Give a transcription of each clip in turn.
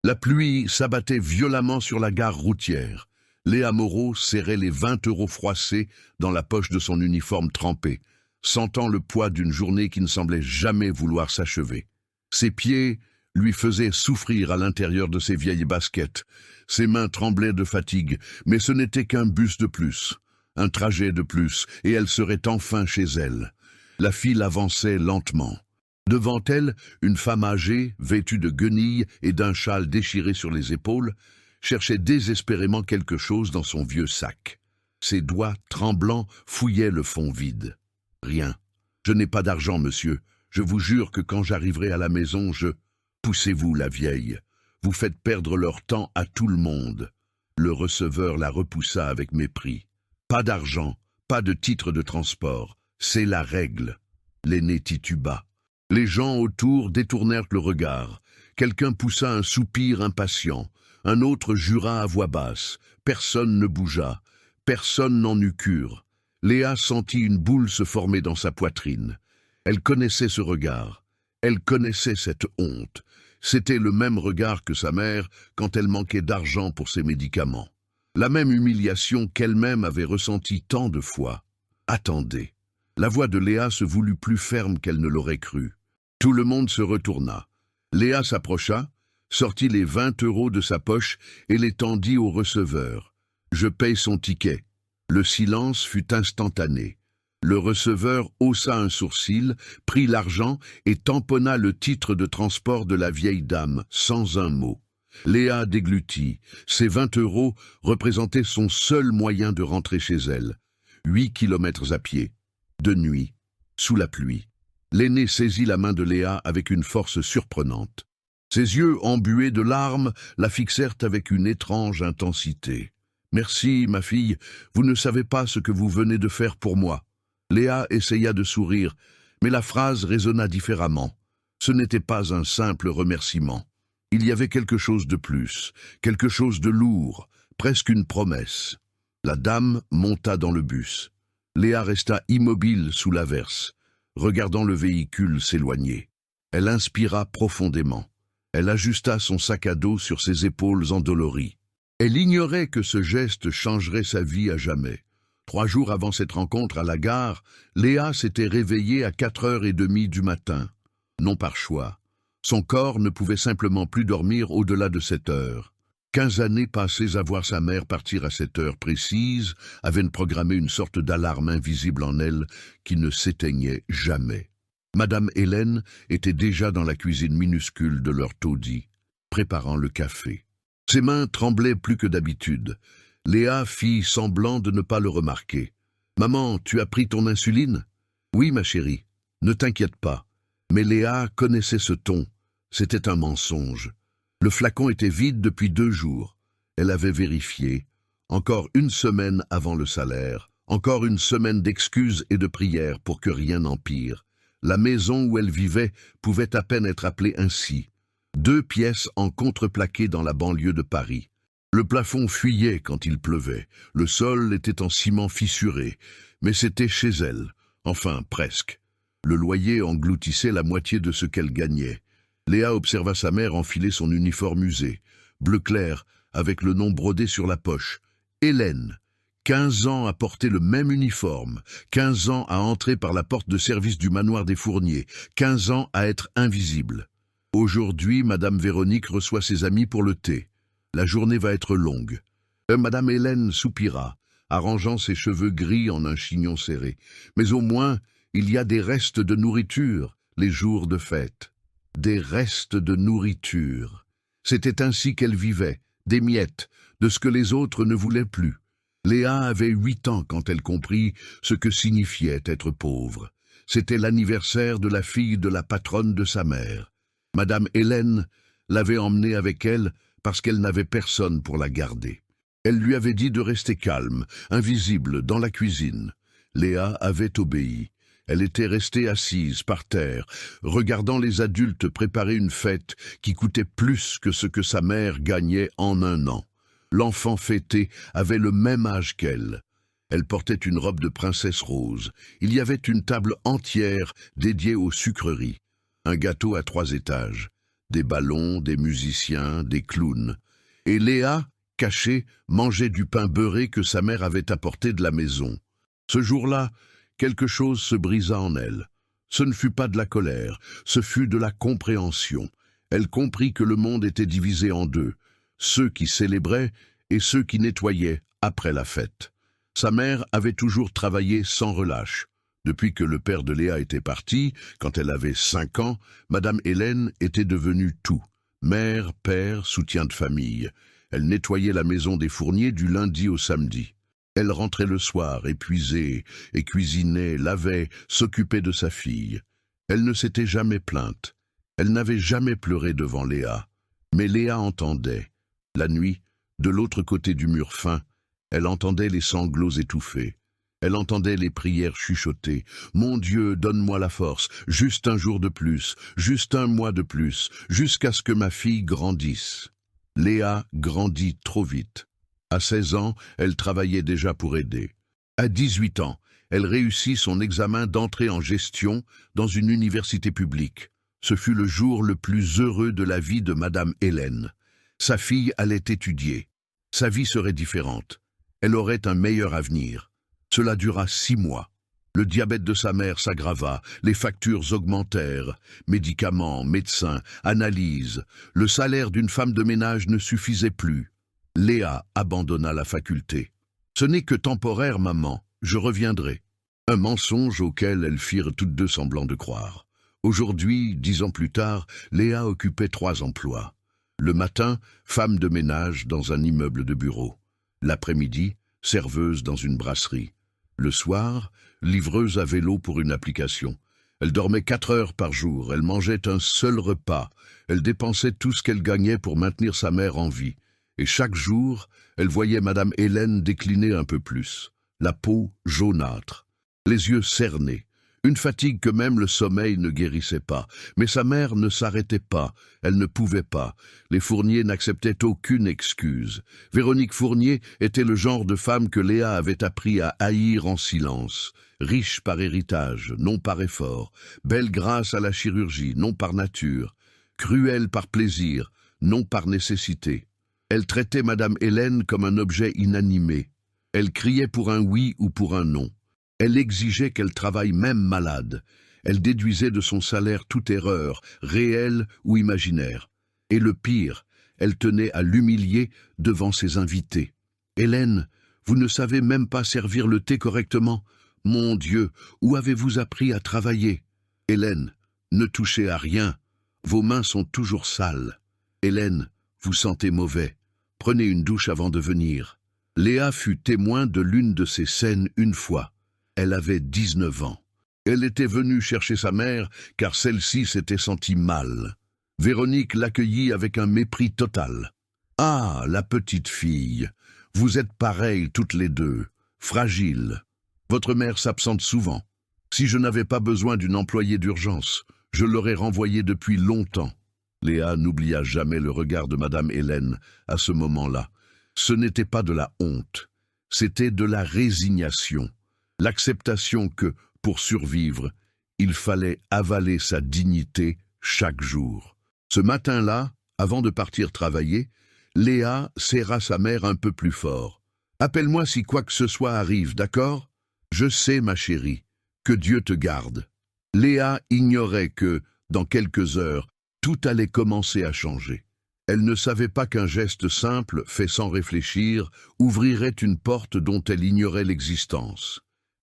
La pluie s'abattait violemment sur la gare routière. Léa Moreau serrait les 20 € froissés dans la poche de son uniforme trempé, sentant le poids d'une journée qui ne semblait jamais vouloir s'achever. Ses pieds lui faisaient souffrir à l'intérieur de ses vieilles baskets. Ses mains tremblaient de fatigue, mais ce n'était qu'un bus de plus, un trajet de plus, et elle serait enfin chez elle. La file avançait lentement. Devant elle, une femme âgée, vêtue de guenilles et d'un châle déchiré sur les épaules, cherchait désespérément quelque chose dans son vieux sac. Ses doigts, tremblants, fouillaient le fond vide. « Rien. Je n'ai pas d'argent, monsieur. Je vous jure que quand j'arriverai à la maison, je... » « Poussez-vous, la vieille. Vous faites perdre leur temps à tout le monde. » Le receveur la repoussa avec mépris. « Pas d'argent, pas de titre de transport. C'est la règle. » L'aîné tituba. Les gens autour détournèrent le regard. Quelqu'un poussa un soupir impatient. Un autre jura à voix basse. Personne ne bougea. Personne n'en eut cure. Léa sentit une boule se former dans sa poitrine. Elle connaissait ce regard. Elle connaissait cette honte. C'était le même regard que sa mère quand elle manquait d'argent pour ses médicaments. La même humiliation qu'elle-même avait ressentie tant de fois. Attendez. La voix de Léa se voulut plus ferme qu'elle ne l'aurait cru. Tout le monde se retourna. Léa s'approcha, sortit les 20 € de sa poche et les tendit au receveur. « Je paye son ticket. » Le silence fut instantané. Le receveur haussa un sourcil, prit l'argent et tamponna le titre de transport de la vieille dame, sans un mot. Léa déglutit. Ces 20 € représentaient son seul moyen de rentrer chez elle. 8 kilomètres à pied. De nuit, sous la pluie. L'aîné saisit la main de Léa avec une force surprenante. Ses yeux, embués de larmes, la fixèrent avec une étrange intensité. « Merci, ma fille, vous ne savez pas ce que vous venez de faire pour moi. » Léa essaya de sourire, mais la phrase résonna différemment. Ce n'était pas un simple remerciement. Il y avait quelque chose de plus, quelque chose de lourd, presque une promesse. La dame monta dans le bus. Léa resta immobile sous l'averse, regardant le véhicule s'éloigner. Elle inspira profondément. Elle ajusta son sac à dos sur ses épaules endolories. Elle ignorait que ce geste changerait sa vie à jamais. 3 jours avant cette rencontre à la gare, Léa s'était réveillée à 4h30 du matin. Non par choix. Son corps ne pouvait simplement plus dormir au-delà de cette heure. 15 années passées à voir sa mère partir à cette heure précise avaient programmé une sorte d'alarme invisible en elle qui ne s'éteignait jamais. Madame Hélène était déjà dans la cuisine minuscule de leur taudis, préparant le café. Ses mains tremblaient plus que d'habitude. Léa fit semblant de ne pas le remarquer. « Maman, tu as pris ton insuline ?»« Oui, ma chérie. Ne t'inquiète pas. » Mais Léa connaissait ce ton. C'était un mensonge. Le flacon était vide depuis 2 jours. Elle avait vérifié. Encore 1 semaine avant le salaire. Encore 1 semaine d'excuses et de prières pour que rien n'empire. La maison où elle vivait pouvait à peine être appelée ainsi. 2 pièces en contreplaqué dans la banlieue de Paris. Le plafond fuyait quand il pleuvait, le sol était en ciment fissuré, mais c'était chez elle, enfin presque. Le loyer engloutissait la moitié de ce qu'elle gagnait. Léa observa sa mère enfiler son uniforme usé, bleu clair, avec le nom brodé sur la poche. Hélène, 15 ans à porter le même uniforme, 15 ans à entrer par la porte de service du manoir des Fourniers, 15 ans à être invisible. Aujourd'hui, Madame Véronique reçoit ses amis pour le thé. La journée va être longue. Madame Hélène soupira, arrangeant ses cheveux gris en un chignon serré. Mais au moins, il y a des restes de nourriture, les jours de fête. Des restes de nourriture. C'était ainsi qu'elle vivait, des miettes, de ce que les autres ne voulaient plus. Léa avait 8 ans quand elle comprit ce que signifiait être pauvre. C'était l'anniversaire de la fille de la patronne de sa mère. Madame Hélène l'avait emmenée avec elle parce qu'elle n'avait personne pour la garder. Elle lui avait dit de rester calme, invisible, dans la cuisine. Léa avait obéi. Elle était restée assise par terre, regardant les adultes préparer une fête qui coûtait plus que ce que sa mère gagnait en 1 an. L'enfant fêté avait le même âge qu'elle. Elle portait une robe de princesse rose. Il y avait une table entière dédiée aux sucreries. Un gâteau à 3 étages. Des ballons, des musiciens, des clowns. Et Léa, cachée, mangeait du pain beurré que sa mère avait apporté de la maison. Ce jour-là, quelque chose se brisa en elle. Ce ne fut pas de la colère, ce fut de la compréhension. Elle comprit que le monde était divisé en deux, ceux qui célébraient et ceux qui nettoyaient après la fête. Sa mère avait toujours travaillé sans relâche. Depuis que le père de Léa était parti, quand elle avait 5 ans, Madame Hélène était devenue tout. Mère, père, soutien de famille. Elle nettoyait la maison des Fournier du lundi au samedi. Elle rentrait le soir, épuisée, et cuisinait, lavait, s'occupait de sa fille. Elle ne s'était jamais plainte. Elle n'avait jamais pleuré devant Léa. Mais Léa entendait. La nuit, de l'autre côté du mur fin, elle entendait les sanglots étouffés. Elle entendait les prières chuchotées. « Mon Dieu, donne-moi la force, juste un jour de plus, juste un mois de plus, jusqu'à ce que ma fille grandisse. » Léa grandit trop vite. À 16 ans, elle travaillait déjà pour aider. À 18 ans, elle réussit son examen d'entrée en gestion dans une université publique. Ce fut le jour le plus heureux de la vie de Madame Hélène. Sa fille allait étudier. Sa vie serait différente. Elle aurait un meilleur avenir. Cela dura 6 mois. Le diabète de sa mère s'aggrava, les factures augmentèrent, médicaments, médecins, analyses. Le salaire d'une femme de ménage ne suffisait plus. Léa abandonna la faculté. « Ce n'est que temporaire, maman, je reviendrai. » Un mensonge auquel elles firent toutes deux semblant de croire. Aujourd'hui, 10 ans plus tard, Léa occupait 3 emplois. Le matin, femme de ménage dans un immeuble de bureau. L'après-midi, serveuse dans une brasserie. Le soir, livreuse à vélo pour une application. Elle dormait 4 heures par jour, elle mangeait un seul repas. Elle dépensait tout ce qu'elle gagnait pour maintenir sa mère en vie. Et chaque jour, elle voyait Madame Hélène décliner un peu plus, la peau jaunâtre, les yeux cernés, une fatigue que même le sommeil ne guérissait pas. Mais sa mère ne s'arrêtait pas, elle ne pouvait pas. Les Fournier n'acceptaient aucune excuse. Véronique Fournier était le genre de femme que Léa avait appris à haïr en silence. Riche par héritage, non par effort, belle grâce à la chirurgie, non par nature, cruelle par plaisir, non par nécessité. Elle traitait Madame Hélène comme un objet inanimé. Elle criait pour un oui ou pour un non. Elle exigeait qu'elle travaille même malade. Elle déduisait de son salaire toute erreur, réelle ou imaginaire. Et le pire, elle tenait à l'humilier devant ses invités. « Hélène, vous ne savez même pas servir le thé correctement. Mon Dieu, où avez-vous appris à travailler? Hélène, ne touchez à rien. Vos mains sont toujours sales. Hélène, vous sentez mauvais. Prenez une douche avant de venir. » Léa fut témoin de l'une de ces scènes une fois. Elle avait 19 ans. Elle était venue chercher sa mère car celle-ci s'était sentie mal. Véronique l'accueillit avec un mépris total. « Ah, la petite fille, vous êtes pareilles toutes les deux, fragiles. Votre mère s'absente souvent. Si je n'avais pas besoin d'une employée d'urgence, je l'aurais renvoyée depuis longtemps. » Léa n'oublia jamais le regard de Madame Hélène à ce moment-là. Ce n'était pas de la honte, c'était de la résignation. L'acceptation que, pour survivre, il fallait avaler sa dignité chaque jour. Ce matin-là, avant de partir travailler, Léa serra sa mère un peu plus fort. « Appelle-moi si quoi que ce soit arrive, d'accord? Je sais, ma chérie, que Dieu te garde. » Léa ignorait que, dans quelques heures, tout allait commencer à changer. Elle ne savait pas qu'un geste simple, fait sans réfléchir, ouvrirait une porte dont elle ignorait l'existence.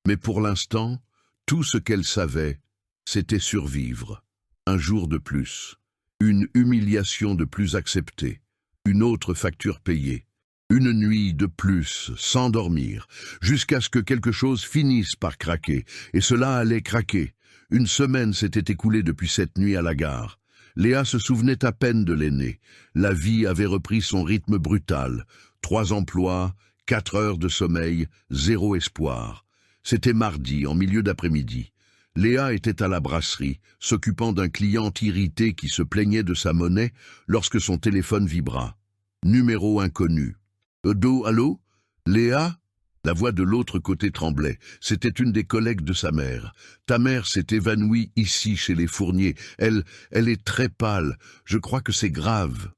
Mais pour l'instant, tout ce qu'elle savait, c'était survivre. Un jour de plus, une humiliation de plus acceptée, une autre facture payée, une nuit de plus sans dormir, jusqu'à ce que quelque chose finisse par craquer, et cela allait craquer. Une semaine s'était écoulée depuis cette nuit à la gare. Léa se souvenait à peine de l'aîné. La vie avait repris son rythme brutal. 3 emplois, 4 heures de sommeil, 0 espoir. C'était mardi, en milieu d'après-midi. Léa était à la brasserie, s'occupant d'un client irrité qui se plaignait de sa monnaie lorsque son téléphone vibra. Numéro inconnu. « Allô? Léa ?» La voix de l'autre côté tremblait. C'était une des collègues de sa mère. « Ta mère s'est évanouie ici, chez les Fournier. Elle est très pâle. Je crois que c'est grave. »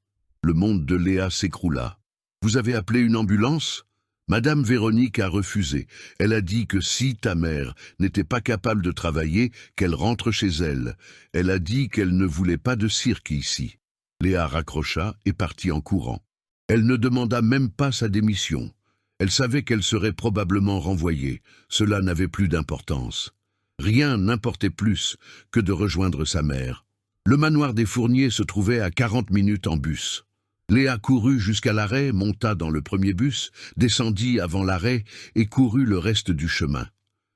Le monde de Léa s'écroula. « Vous avez appelé une ambulance ?» Madame Véronique a refusé. Elle a dit que si ta mère n'était pas capable de travailler, qu'elle rentre chez elle. Elle a dit qu'elle ne voulait pas de cirque ici. Léa raccrocha et partit en courant. Elle ne demanda même pas sa démission. Elle savait qu'elle serait probablement renvoyée. Cela n'avait plus d'importance. Rien n'importait plus que de rejoindre sa mère. Le manoir des Fourniers se trouvait à 40 minutes en bus. Léa courut jusqu'à l'arrêt, monta dans le premier bus, descendit avant l'arrêt et courut le reste du chemin.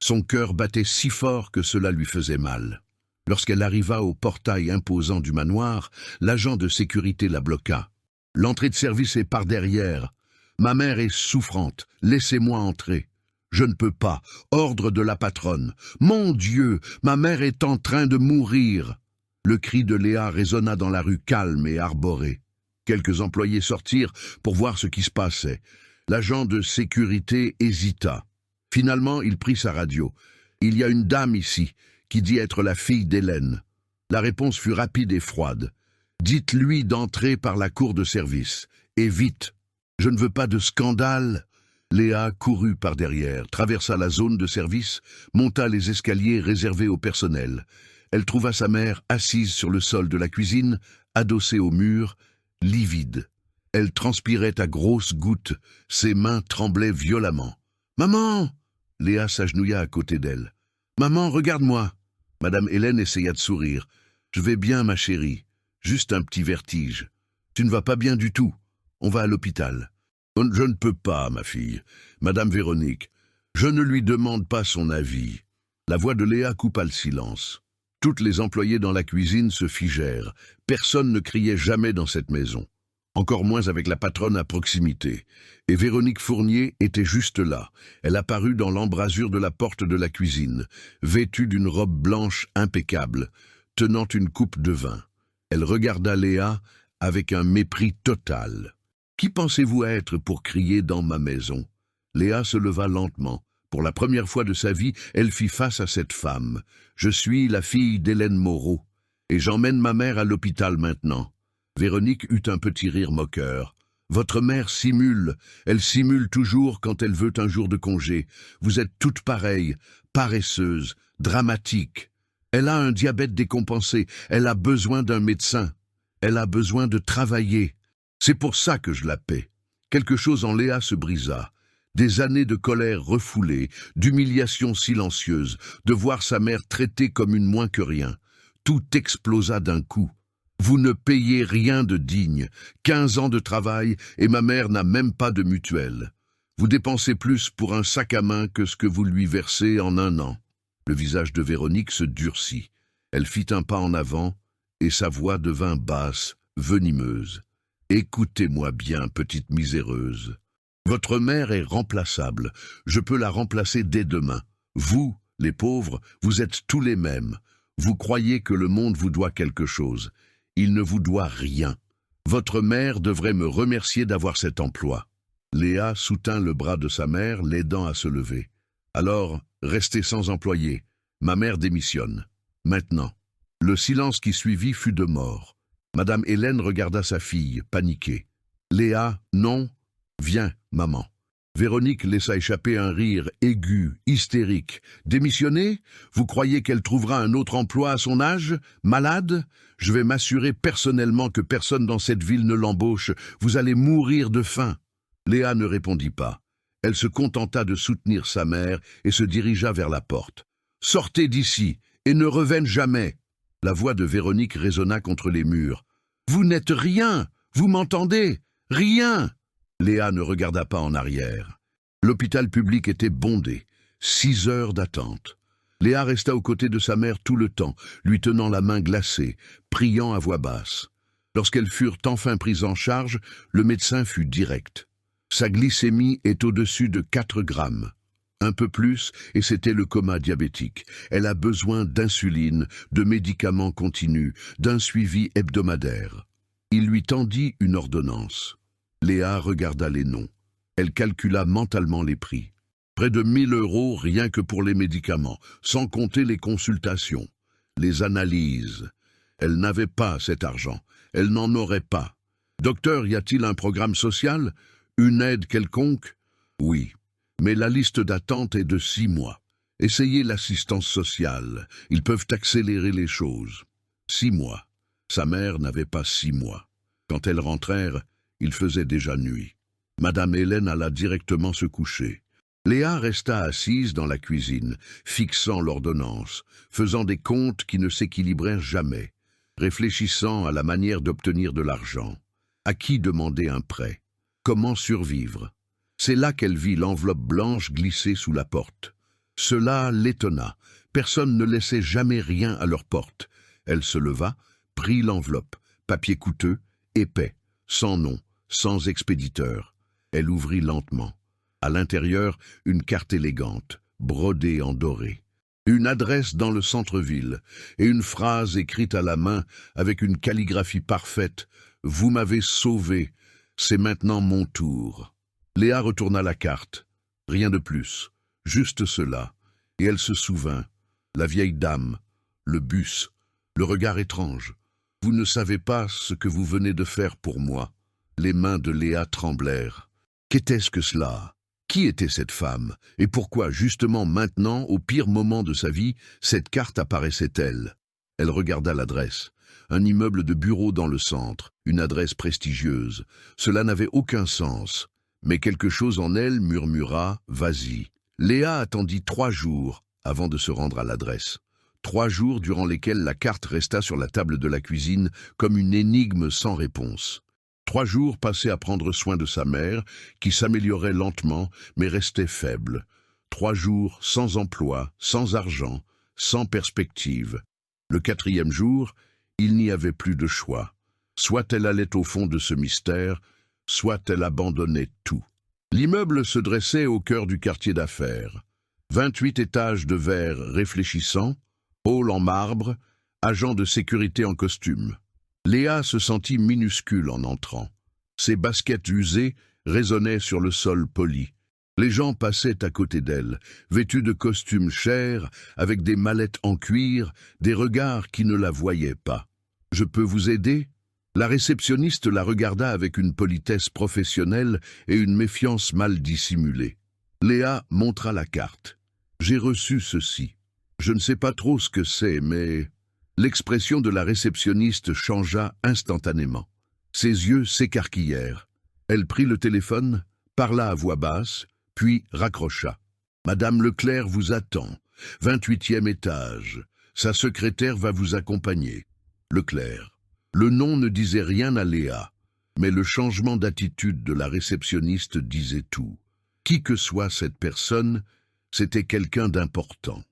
Son cœur battait si fort que cela lui faisait mal. Lorsqu'elle arriva au portail imposant du manoir, l'agent de sécurité la bloqua. « L'entrée de service est par derrière. Ma mère est souffrante. Laissez-moi entrer. »« Je ne peux pas. Ordre de la patronne. Mon Dieu, ma mère est en train de mourir. » Le cri de Léa résonna dans la rue calme et arborée. Quelques employés sortirent pour voir ce qui se passait. L'agent de sécurité hésita. Finalement, il prit sa radio. « Il y a une dame ici qui dit être la fille d'Hélène. » La réponse fut rapide et froide. « Dites-lui d'entrer par la cour de service. Et vite. Je ne veux pas de scandale. » Léa courut par derrière, traversa la zone de service, monta les escaliers réservés au personnel. Elle trouva sa mère assise sur le sol de la cuisine, adossée au mur, livide. Elle transpirait à grosses gouttes, ses mains tremblaient violemment. « Maman !» Léa s'agenouilla à côté d'elle. « Maman, regarde-moi !» Madame Hélène essaya de sourire. « Je vais bien, ma chérie. Juste un petit vertige. Tu ne vas pas bien du tout. On va à l'hôpital. »« Je ne peux pas, ma fille. Madame Véronique, je ne lui demande pas son avis. » La voix de Léa coupa le silence. Toutes les employées dans la cuisine se figèrent. Personne ne criait jamais dans cette maison. Encore moins avec la patronne à proximité. Et Véronique Fournier était juste là. Elle apparut dans l'embrasure de la porte de la cuisine, vêtue d'une robe blanche impeccable, tenant une coupe de vin. Elle regarda Léa avec un mépris total. « Qui pensez-vous être pour crier dans ma maison ?» Léa se leva lentement. Pour la première fois de sa vie, elle fit face à cette femme. « Je suis la fille d'Hélène Moreau, et j'emmène ma mère à l'hôpital maintenant. » Véronique eut un petit rire moqueur. « Votre mère simule, elle simule toujours quand elle veut un jour de congé. Vous êtes toutes pareilles, paresseuses, dramatiques. Elle a un diabète décompensé, elle a besoin d'un médecin. Elle a besoin de travailler. C'est pour ça que je la paie. » Quelque chose en Léa se brisa. Des années de colère refoulée, d'humiliation silencieuse, de voir sa mère traitée comme une moins que rien. Tout explosa d'un coup. « Vous ne payez rien de digne. 15 ans de travail et ma mère n'a même pas de mutuelle. Vous dépensez plus pour un sac à main que ce que vous lui versez en 1 an. » Le visage de Véronique se durcit. Elle fit un pas en avant et sa voix devint basse, venimeuse. « Écoutez-moi bien, petite miséreuse. Votre mère est remplaçable. Je peux la remplacer dès demain. Vous, les pauvres, vous êtes tous les mêmes. Vous croyez que le monde vous doit quelque chose. Il ne vous doit rien. Votre mère devrait me remercier d'avoir cet emploi. » Léa soutint le bras de sa mère, l'aidant à se lever. « Alors, restez sans employé. Ma mère démissionne. Maintenant. » Le silence qui suivit fut de mort. Madame Hélène regarda sa fille, paniquée. « Léa, non. Viens, maman. » Véronique laissa échapper un rire aigu, hystérique. « Démissionner? Vous croyez qu'elle trouvera un autre emploi à son âge? Malade? Je vais m'assurer personnellement que personne dans cette ville ne l'embauche. Vous allez mourir de faim. » Léa ne répondit pas. Elle se contenta de soutenir sa mère et se dirigea vers la porte. « Sortez d'ici et ne revenez jamais !» La voix de Véronique résonna contre les murs. « Vous n'êtes rien! Vous m'entendez? Rien !» Léa ne regarda pas en arrière. L'hôpital public était bondé. 6 heures d'attente. Léa resta aux côtés de sa mère tout le temps, lui tenant la main glacée, priant à voix basse. Lorsqu'elles furent enfin prises en charge, le médecin fut direct. Sa glycémie est au-dessus de 4 grammes. Un peu plus, et c'était le coma diabétique. Elle a besoin d'insuline, de médicaments continus, d'un suivi hebdomadaire. Il lui tendit une ordonnance. Léa regarda les noms. Elle calcula mentalement les prix. Près de 1 000 € rien que pour les médicaments, sans compter les consultations, les analyses. Elle n'avait pas cet argent, elle n'en aurait pas. Docteur, y a-t-il un programme social? Une aide quelconque? Oui, mais la liste d'attente est de 6 mois. Essayez l'assistance sociale, ils peuvent accélérer les choses. 6 mois. Sa mère n'avait pas 6 mois. Quand elles rentrèrent, il faisait déjà nuit. Madame Hélène alla directement se coucher. Léa resta assise dans la cuisine, fixant l'ordonnance, faisant des comptes qui ne s'équilibrèrent jamais, réfléchissant à la manière d'obtenir de l'argent. À qui demander un prêt? Comment survivre? C'est là qu'elle vit l'enveloppe blanche glisser sous la porte. Cela l'étonna. Personne ne laissait jamais rien à leur porte. Elle se leva, prit l'enveloppe, papier coûteux, épais, sans nom, sans expéditeur. Elle ouvrit lentement. À l'intérieur, une carte élégante, brodée en doré. Une adresse dans le centre-ville, et une phrase écrite à la main avec une calligraphie parfaite. « Vous m'avez sauvé, c'est maintenant mon tour. » Léa retourna la carte. Rien de plus, juste cela. Et elle se souvint. La vieille dame, le bus, le regard étrange. « Vous ne savez pas ce que vous venez de faire pour moi. » Les mains de Léa tremblèrent. Qu'était-ce que cela? Qui était cette femme? Et pourquoi, justement maintenant, au pire moment de sa vie, cette carte apparaissait-elle? Elle regarda l'adresse. Un immeuble de bureaux dans le centre, une adresse prestigieuse. Cela n'avait aucun sens. Mais quelque chose en elle murmura « Vas-y ». Léa attendit 3 jours avant de se rendre à l'adresse. 3 jours durant lesquels la carte resta sur la table de la cuisine comme une énigme sans réponse. 3 jours passés à prendre soin de sa mère, qui s'améliorait lentement, mais restait faible. 3 jours sans emploi, sans argent, sans perspective. Le 4e jour, il n'y avait plus de choix. Soit elle allait au fond de ce mystère, soit elle abandonnait tout. L'immeuble se dressait au cœur du quartier d'affaires. 28 étages de verre réfléchissants, hall en marbre, agents de sécurité en costume. Léa se sentit minuscule en entrant. Ses baskets usées résonnaient sur le sol poli. Les gens passaient à côté d'elle, vêtus de costumes chers, avec des mallettes en cuir, des regards qui ne la voyaient pas. « Je peux vous aider ?» La réceptionniste la regarda avec une politesse professionnelle et une méfiance mal dissimulée. Léa montra la carte. « J'ai reçu ceci. Je ne sais pas trop ce que c'est, mais... » L'expression de la réceptionniste changea instantanément. Ses yeux s'écarquillèrent. Elle prit le téléphone, parla à voix basse, puis raccrocha. « Madame Leclerc vous attend. 28e étage. Sa secrétaire va vous accompagner. » Leclerc. Le nom ne disait rien à Léa, mais le changement d'attitude de la réceptionniste disait tout. Qui que soit cette personne, c'était quelqu'un d'important.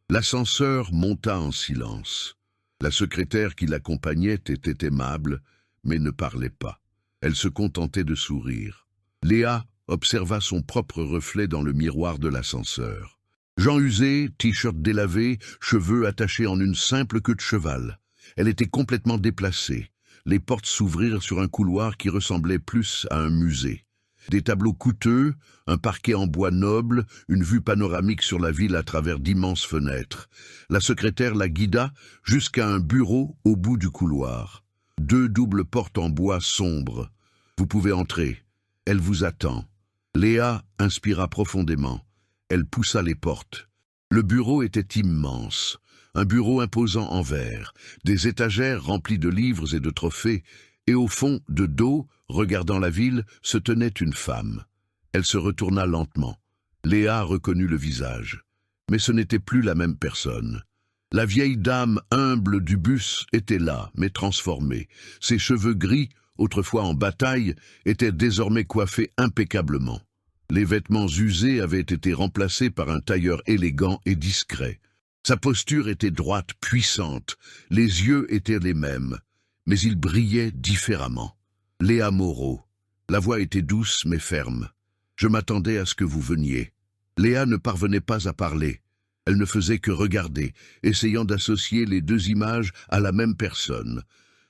L'ascenseur monta en silence. La secrétaire qui l'accompagnait était aimable, mais ne parlait pas. Elle se contentait de sourire. Léa observa son propre reflet dans le miroir de l'ascenseur. Jean usé, t-shirt délavé, cheveux attachés en une simple queue de cheval. Elle était complètement déplacée. Les portes s'ouvrirent sur un couloir qui ressemblait plus à un musée. Des tableaux coûteux, un parquet en bois noble, une vue panoramique sur la ville à travers d'immenses fenêtres. La secrétaire la guida jusqu'à un bureau au bout du couloir. 2 doubles portes en bois sombre. Vous pouvez entrer. Elle vous attend. Léa inspira profondément. Elle poussa les portes. Le bureau était immense. Un bureau imposant en verre, des étagères remplies de livres et de trophées, et au fond, de dos, regardant la ville, se tenait une femme. Elle se retourna lentement. Léa reconnut le visage. Mais ce n'était plus la même personne. La vieille dame humble du bus était là, mais transformée. Ses cheveux gris, autrefois en bataille, étaient désormais coiffés impeccablement. Les vêtements usés avaient été remplacés par un tailleur élégant et discret. Sa posture était droite, puissante, les yeux étaient les mêmes, mais ils brillaient différemment. Léa Moreau. La voix était douce mais ferme. Je m'attendais à ce que vous veniez. Léa ne parvenait pas à parler. Elle ne faisait que regarder, essayant d'associer les 2 images à la même personne.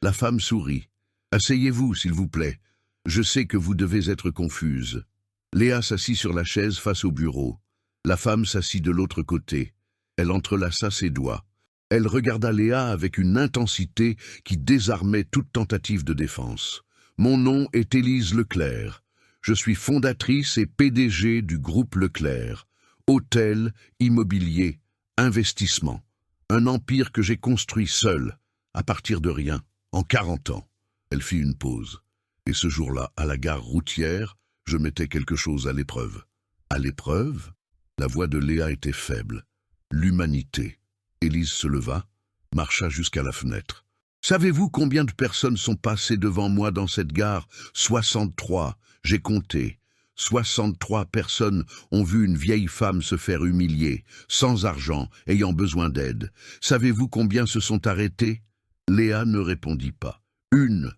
La femme sourit. Asseyez-vous, s'il vous plaît. Je sais que vous devez être confuse. Léa s'assit sur la chaise face au bureau. La femme s'assit de l'autre côté. Elle entrelaça ses doigts. Elle regarda Léa avec une intensité qui désarmait toute tentative de défense. « Mon nom est Élise Leclerc. Je suis fondatrice et PDG du groupe Leclerc. Hôtel, immobilier, investissement. Un empire que j'ai construit seul, à partir de rien, en 40 ans. » Elle fit une pause. Et ce jour-là, à la gare routière, je mettais quelque chose à l'épreuve. À l'épreuve? La voix de Léa était faible. L'humanité. Élise se leva, marcha jusqu'à la fenêtre. « Savez-vous combien de personnes sont passées devant moi dans cette gare? 63, j'ai compté. 63 personnes ont vu une vieille femme se faire humilier, sans argent, ayant besoin d'aide. Savez-vous combien se sont arrêtés? » Léa ne répondit pas. « Une.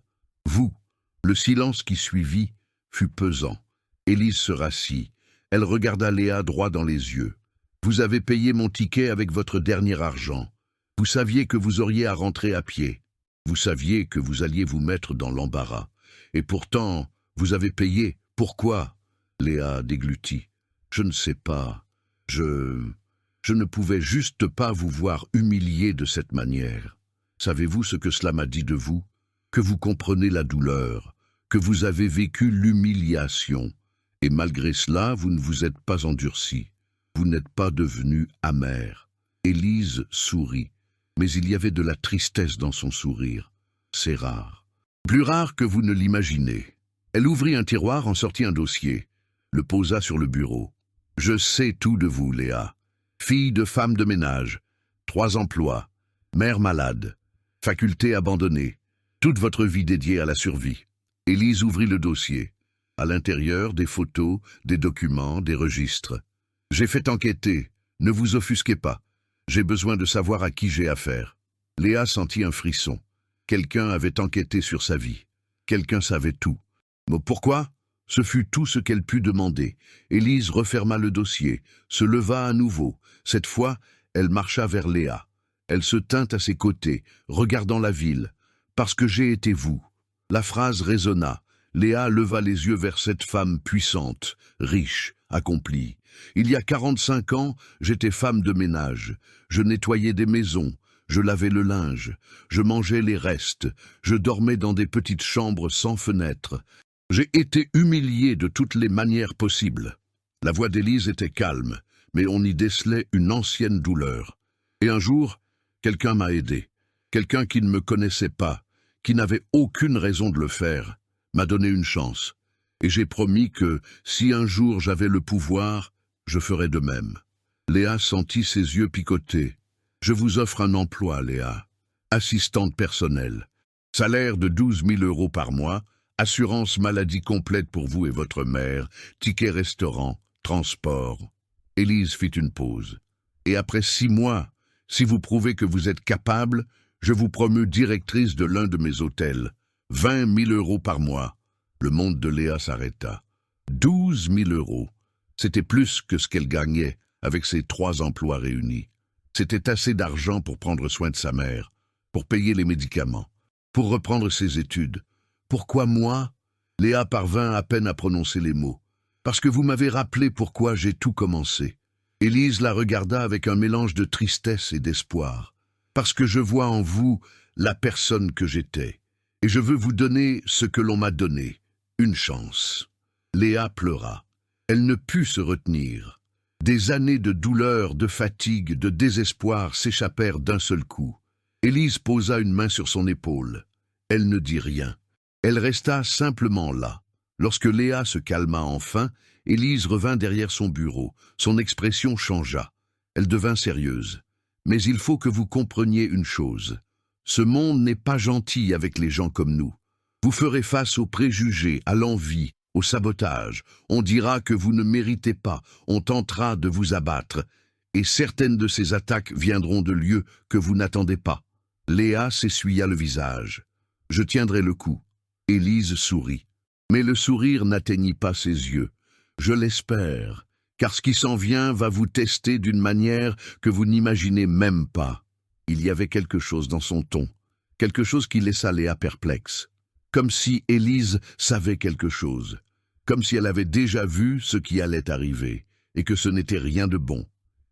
Vous. » Le silence qui suivit fut pesant. Élise se rassit. Elle regarda Léa droit dans les yeux. « Vous avez payé mon ticket avec votre dernier argent. Vous saviez que vous auriez à rentrer à pied. Vous saviez que vous alliez vous mettre dans l'embarras. Et pourtant, vous avez payé. Pourquoi ?» Léa déglutit. « Je ne sais pas. Je ne pouvais juste pas vous voir humilié de cette manière. Savez-vous ce que cela m'a dit de vous? Que vous comprenez la douleur, que vous avez vécu l'humiliation. Et malgré cela, vous ne vous êtes pas endurci. Vous n'êtes pas devenu amer. » Élise sourit, mais il y avait de la tristesse dans son sourire. C'est rare. Plus rare que vous ne l'imaginez. Elle ouvrit un tiroir, en sortit un dossier, le posa sur le bureau. « Je sais tout de vous, Léa. Fille de femme de ménage, 3 emplois, mère malade, faculté abandonnée, toute votre vie dédiée à la survie. » Élise ouvrit le dossier. À l'intérieur, des photos, des documents, des registres. « J'ai fait enquêter. Ne vous offusquez pas. J'ai besoin de savoir à qui j'ai affaire. » Léa sentit un frisson. Quelqu'un avait enquêté sur sa vie. Quelqu'un savait tout. Mais pourquoi? Ce fut tout ce qu'elle put demander. Élise referma le dossier, se leva à nouveau. Cette fois, elle marcha vers Léa. Elle se tint à ses côtés, regardant la ville. « Parce que j'ai été vous. » La phrase résonna. Léa leva les yeux vers cette femme puissante, riche, accomplie. « Il y a 45 ans, j'étais femme de ménage. Je nettoyais des maisons, je lavais le linge, je mangeais les restes, je dormais dans des petites chambres sans fenêtres. J'ai été humiliée de toutes les manières possibles. » La voix d'Élise était calme, mais on y décelait une ancienne douleur. Et un jour, quelqu'un m'a aidé. Quelqu'un qui ne me connaissait pas, qui n'avait aucune raison de le faire, m'a donné une chance. Et j'ai promis que, si un jour j'avais le pouvoir, je ferais de même. Léa sentit ses yeux picoter. « Je vous offre un emploi, Léa. Assistante personnelle. Salaire de 12 000 € par mois, assurance maladie complète pour vous et votre mère, ticket restaurant, transport. » Élise fit une pause. « Et après 6 mois, si vous prouvez que vous êtes capable, je vous promeux directrice de l'un de mes hôtels. 20 000 € par mois. » Le monde de Léa s'arrêta. 12 000 €. C'était plus que ce qu'elle gagnait avec ses 3 emplois réunis. C'était assez d'argent pour prendre soin de sa mère, pour payer les médicaments, pour reprendre ses études. Pourquoi moi? Léa parvint à peine à prononcer les mots. Parce que vous m'avez rappelé pourquoi j'ai tout commencé. Élise la regarda avec un mélange de tristesse et d'espoir. Parce que je vois en vous la personne que j'étais. Et je veux vous donner ce que l'on m'a donné. Une chance. Léa pleura. Elle ne put se retenir. Des années de douleur, de fatigue, de désespoir s'échappèrent d'un seul coup. Élise posa une main sur son épaule. Elle ne dit rien. Elle resta simplement là. Lorsque Léa se calma enfin, Élise revint derrière son bureau. Son expression changea. Elle devint sérieuse. « Mais il faut que vous compreniez une chose. Ce monde n'est pas gentil avec les gens comme nous. Vous ferez face aux préjugés, à l'envie, au sabotage. On dira que vous ne méritez pas, on tentera de vous abattre. Et certaines de ces attaques viendront de lieux que vous n'attendez pas. » Léa s'essuya le visage. « Je tiendrai le coup. » Élise sourit. Mais le sourire n'atteignit pas ses yeux. « Je l'espère, car ce qui s'en vient va vous tester d'une manière que vous n'imaginez même pas. » Il y avait quelque chose dans son ton, quelque chose qui laissa Léa perplexe. Comme si Élise savait quelque chose, comme si elle avait déjà vu ce qui allait arriver. et que ce n'était rien de bon.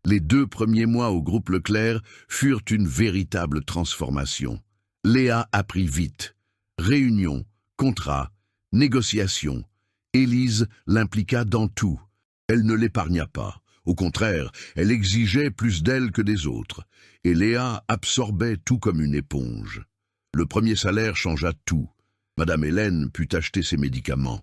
Les 2 premiers mois au groupe Leclerc furent une véritable transformation. Léa apprit vite. Réunion, contrat, négociation. Élise l'impliqua dans tout. Elle ne l'épargna pas. Au contraire, elle exigeait plus d'elle que des autres. Et Léa absorbait tout comme une éponge. Le premier salaire changea tout. Madame Hélène put acheter ses médicaments,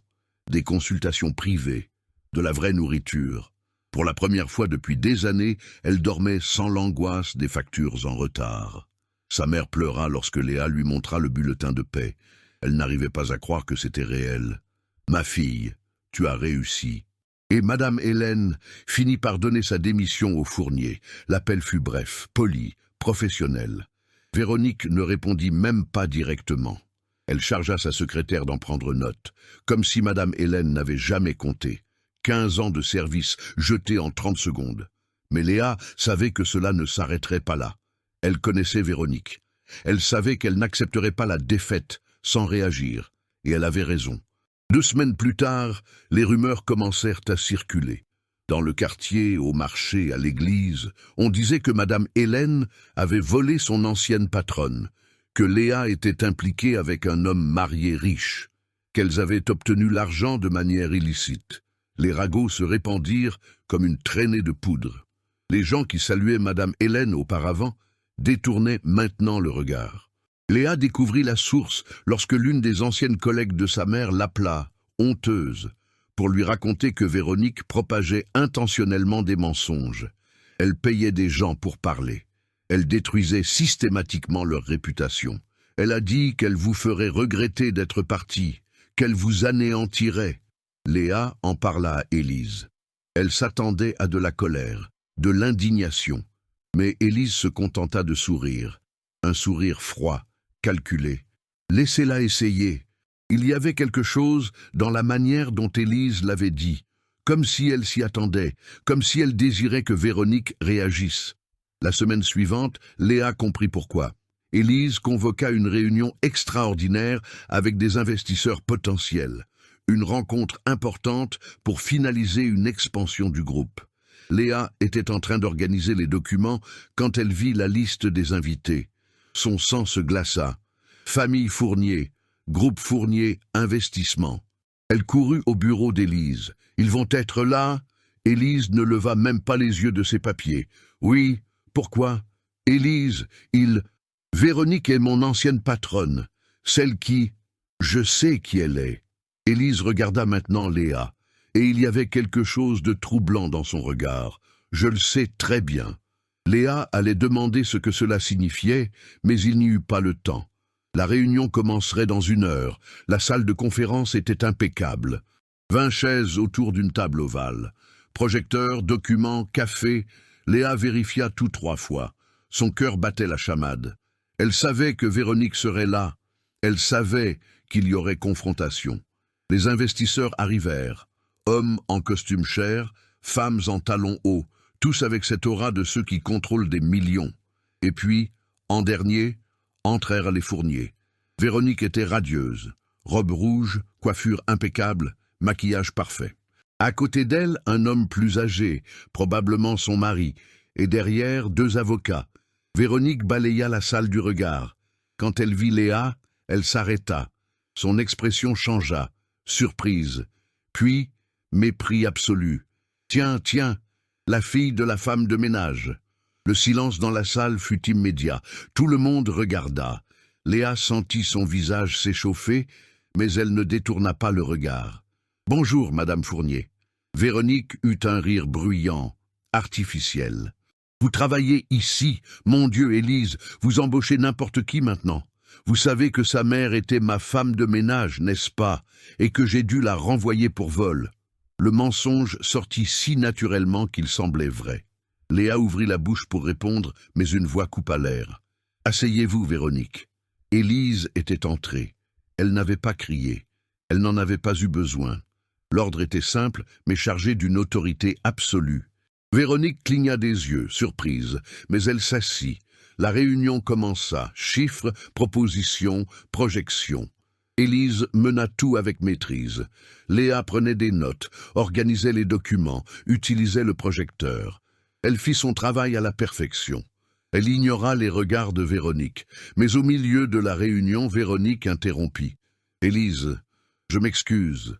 des consultations privées, de la vraie nourriture. Pour la première fois depuis des années, elle dormait sans l'angoisse des factures en retard. Sa mère pleura lorsque Léa lui montra le bulletin de paie. Elle n'arrivait pas à croire que c'était réel. « Ma fille, tu as réussi. » Et Madame Hélène finit par donner sa démission au fournier. L'appel fut bref, poli, professionnel. Véronique ne répondit même pas directement. Elle chargea sa secrétaire d'en prendre note, comme si Madame Hélène n'avait jamais compté. 15 ans de service jetés en 30 secondes. Mais Léa savait que cela ne s'arrêterait pas là. Elle connaissait Véronique. Elle savait qu'elle n'accepterait pas la défaite sans réagir. Et elle avait raison. 2 semaines plus tard, les rumeurs commencèrent à circuler. Dans le quartier, au marché, à l'église, on disait que Madame Hélène avait volé son ancienne patronne, que Léa était impliquée avec un homme marié riche, qu'elles avaient obtenu l'argent de manière illicite. Les ragots se répandirent comme une traînée de poudre. Les gens qui saluaient Madame Hélène auparavant détournaient maintenant le regard. Léa découvrit la source lorsque l'une des anciennes collègues de sa mère l'appela, honteuse, pour lui raconter que Véronique propageait intentionnellement des mensonges. Elle payait des gens pour parler. Elle détruisait systématiquement leur réputation. Elle a dit qu'elle vous ferait regretter d'être partie, qu'elle vous anéantirait. Léa en parla à Élise. Elle s'attendait à de la colère, de l'indignation. Mais Élise se contenta de sourire. Un sourire froid, calculé. Laissez-la essayer. Il y avait quelque chose dans la manière dont Élise l'avait dit, comme si elle s'y attendait, comme si elle désirait que Véronique réagisse. La semaine suivante, Léa comprit pourquoi. Élise convoqua une réunion extraordinaire avec des investisseurs potentiels. Une rencontre importante pour finaliser une expansion du groupe. Léa était en train d'organiser les documents quand elle vit la liste des invités. Son sang se glaça. Famille Fournier, groupe Fournier, investissement. Elle courut au bureau d'Élise. « Ils vont être là ?» Élise ne leva même pas les yeux de ses papiers. « Oui, pourquoi ?»« Élise, il... Véronique est mon ancienne patronne, celle qui... Je sais qui elle est. » Élise regarda maintenant Léa, et il y avait quelque chose de troublant dans son regard. « Je le sais très bien. » Léa allait demander ce que cela signifiait, mais il n'y eut pas le temps. La réunion commencerait dans 1 heure. La salle de conférence était impeccable. 20 chaises autour d'une table ovale. Projecteurs, documents, café. Léa vérifia tout 3 fois. Son cœur battait la chamade. Elle savait que Véronique serait là. Elle savait qu'il y aurait confrontation. Les investisseurs arrivèrent. Hommes en costume cher, femmes en talons hauts, tous avec cette aura de ceux qui contrôlent des millions. Et puis, en dernier, entrèrent les Fourniers. Véronique était radieuse. Robe rouge, coiffure impeccable, maquillage parfait. À côté d'elle, un homme plus âgé, probablement son mari, et derrière, 2 avocats. Véronique balaya la salle du regard. Quand elle vit Léa, elle s'arrêta. Son expression changea, surprise. Puis, mépris absolu. « Tiens, tiens, la fille de la femme de ménage. » Le silence dans la salle fut immédiat. Tout le monde regarda. Léa sentit son visage s'échauffer, mais elle ne détourna pas le regard. « Bonjour, Madame Fournier. » Véronique eut un rire bruyant, artificiel. « Vous travaillez ici, mon Dieu, Élise, vous embauchez n'importe qui maintenant. Vous savez que sa mère était ma femme de ménage, n'est-ce pas, et que j'ai dû la renvoyer pour vol. » Le mensonge sortit si naturellement qu'il semblait vrai. Léa ouvrit la bouche pour répondre, mais une voix coupa l'air. « Asseyez-vous, Véronique. » Élise était entrée. Elle n'avait pas crié. Elle n'en avait pas eu besoin. L'ordre était simple, mais chargé d'une autorité absolue. Véronique cligna des yeux, surprise, mais elle s'assit. La réunion commença. Chiffres, propositions, projections. Élise mena tout avec maîtrise. Léa prenait des notes, organisait les documents, utilisait le projecteur. Elle fit son travail à la perfection. Elle ignora les regards de Véronique, mais au milieu de la réunion, Véronique interrompit. « Élise, je m'excuse,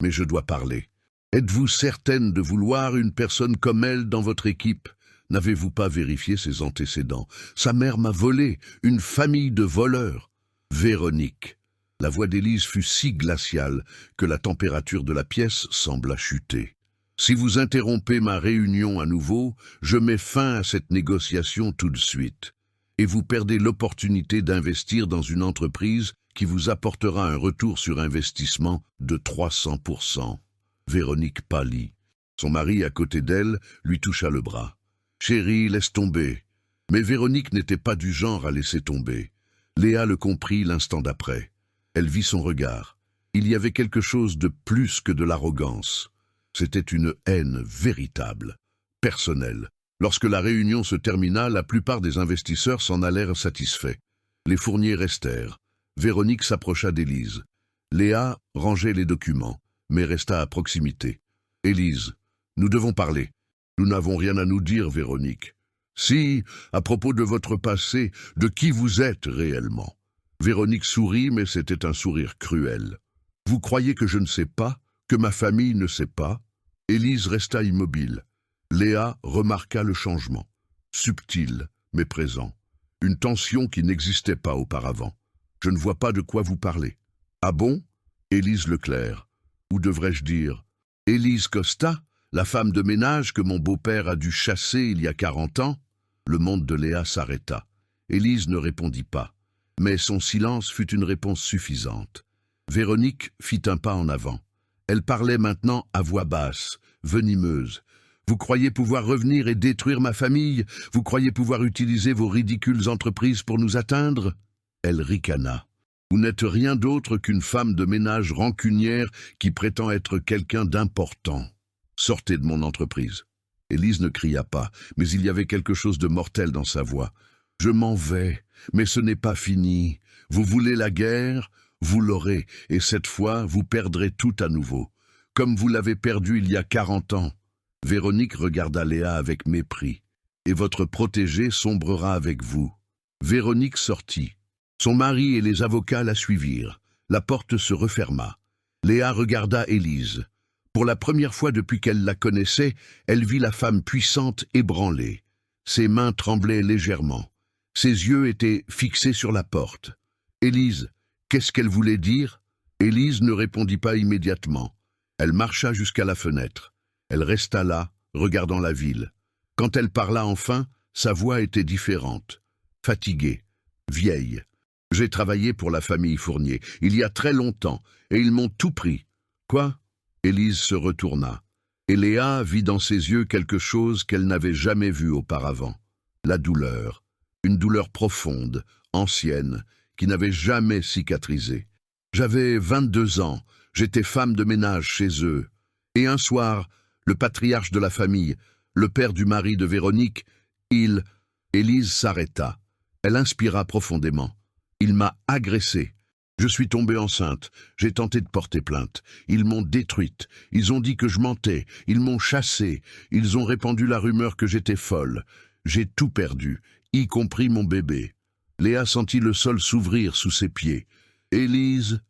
mais je dois parler. Êtes-vous certaine de vouloir une personne comme elle dans votre équipe? N'avez-vous pas vérifié ses antécédents? Sa mère m'a volé, une famille de voleurs. » Véronique. La voix d'Élise fut si glaciale que la température de la pièce sembla chuter. « Si vous interrompez ma réunion à nouveau, je mets fin à cette négociation tout de suite. Et vous perdez l'opportunité d'investir dans une entreprise qui vous apportera un retour sur investissement de 300%. Véronique pâlit. Son mari, à côté d'elle, lui toucha le bras. « Chérie, laisse tomber. » Mais Véronique n'était pas du genre à laisser tomber. Léa le comprit l'instant d'après. Elle vit son regard. Il y avait quelque chose de plus que de l'arrogance. C'était une haine véritable, personnelle. Lorsque la réunion se termina, la plupart des investisseurs s'en allèrent satisfaits. Les fourniers restèrent. Véronique s'approcha d'Élise. Léa rangeait les documents, mais resta à proximité. « Élise, nous devons parler. Nous n'avons rien à nous dire, Véronique. Si, à propos de votre passé, de qui vous êtes réellement. » Véronique sourit, mais c'était un sourire cruel. « Vous croyez que je ne sais pas, que ma famille ne sait pas ?» Élise resta immobile. Léa remarqua le changement. Subtil, mais présent. Une tension qui n'existait pas auparavant. « Je ne vois pas de quoi vous parlez. »« Ah bon ?» Élise Leclerc. Ou devrais-je dire Élise Costa, la femme de ménage que mon beau-père a dû chasser il y a 40 ans. Le monde de Léa s'arrêta. Élise ne répondit pas. Mais son silence fut une réponse suffisante. Véronique fit un pas en avant. Elle parlait maintenant à voix basse, venimeuse. « Vous croyez pouvoir revenir et détruire ma famille? Vous croyez pouvoir utiliser vos ridicules entreprises pour nous atteindre ?» Elle ricana. « Vous n'êtes rien d'autre qu'une femme de ménage rancunière qui prétend être quelqu'un d'important. Sortez de mon entreprise. » Élise ne cria pas, mais il y avait quelque chose de mortel dans sa voix. « Je m'en vais, mais ce n'est pas fini. Vous voulez la guerre? Vous l'aurez, et cette fois, vous perdrez tout à nouveau, comme vous l'avez perdu il y a 40 ans. » Véronique regarda Léa avec mépris. « Et votre protégé sombrera avec vous. » Véronique sortit. Son mari et les avocats la suivirent. La porte se referma. Léa regarda Élise. Pour la première fois depuis qu'elle la connaissait, elle vit la femme puissante ébranlée. Ses mains tremblaient légèrement. Ses yeux étaient fixés sur la porte. « Élise, qu'est-ce qu'elle voulait dire ?» Élise ne répondit pas immédiatement. Elle marcha jusqu'à la fenêtre. Elle resta là, regardant la ville. Quand elle parla enfin, sa voix était différente. Fatiguée, vieille. « J'ai travaillé pour la famille Fournier, il y a très longtemps, et ils m'ont tout pris. »« Quoi ?» Élise se retourna. Et Léa vit dans ses yeux quelque chose qu'elle n'avait jamais vu auparavant. La douleur. Une douleur profonde, ancienne, qui n'avait jamais cicatrisé. J'avais 22 ans, j'étais femme de ménage chez eux. Et un soir, le patriarche de la famille, le père du mari de Véronique, Élise s'arrêta. Elle inspira profondément. Il m'a agressée. Je suis tombée enceinte. J'ai tenté de porter plainte. Ils m'ont détruite. Ils ont dit que je mentais. Ils m'ont chassée. Ils ont répandu la rumeur que j'étais folle. J'ai tout perdu, y compris mon bébé. Léa sentit le sol s'ouvrir sous ses pieds. Élise,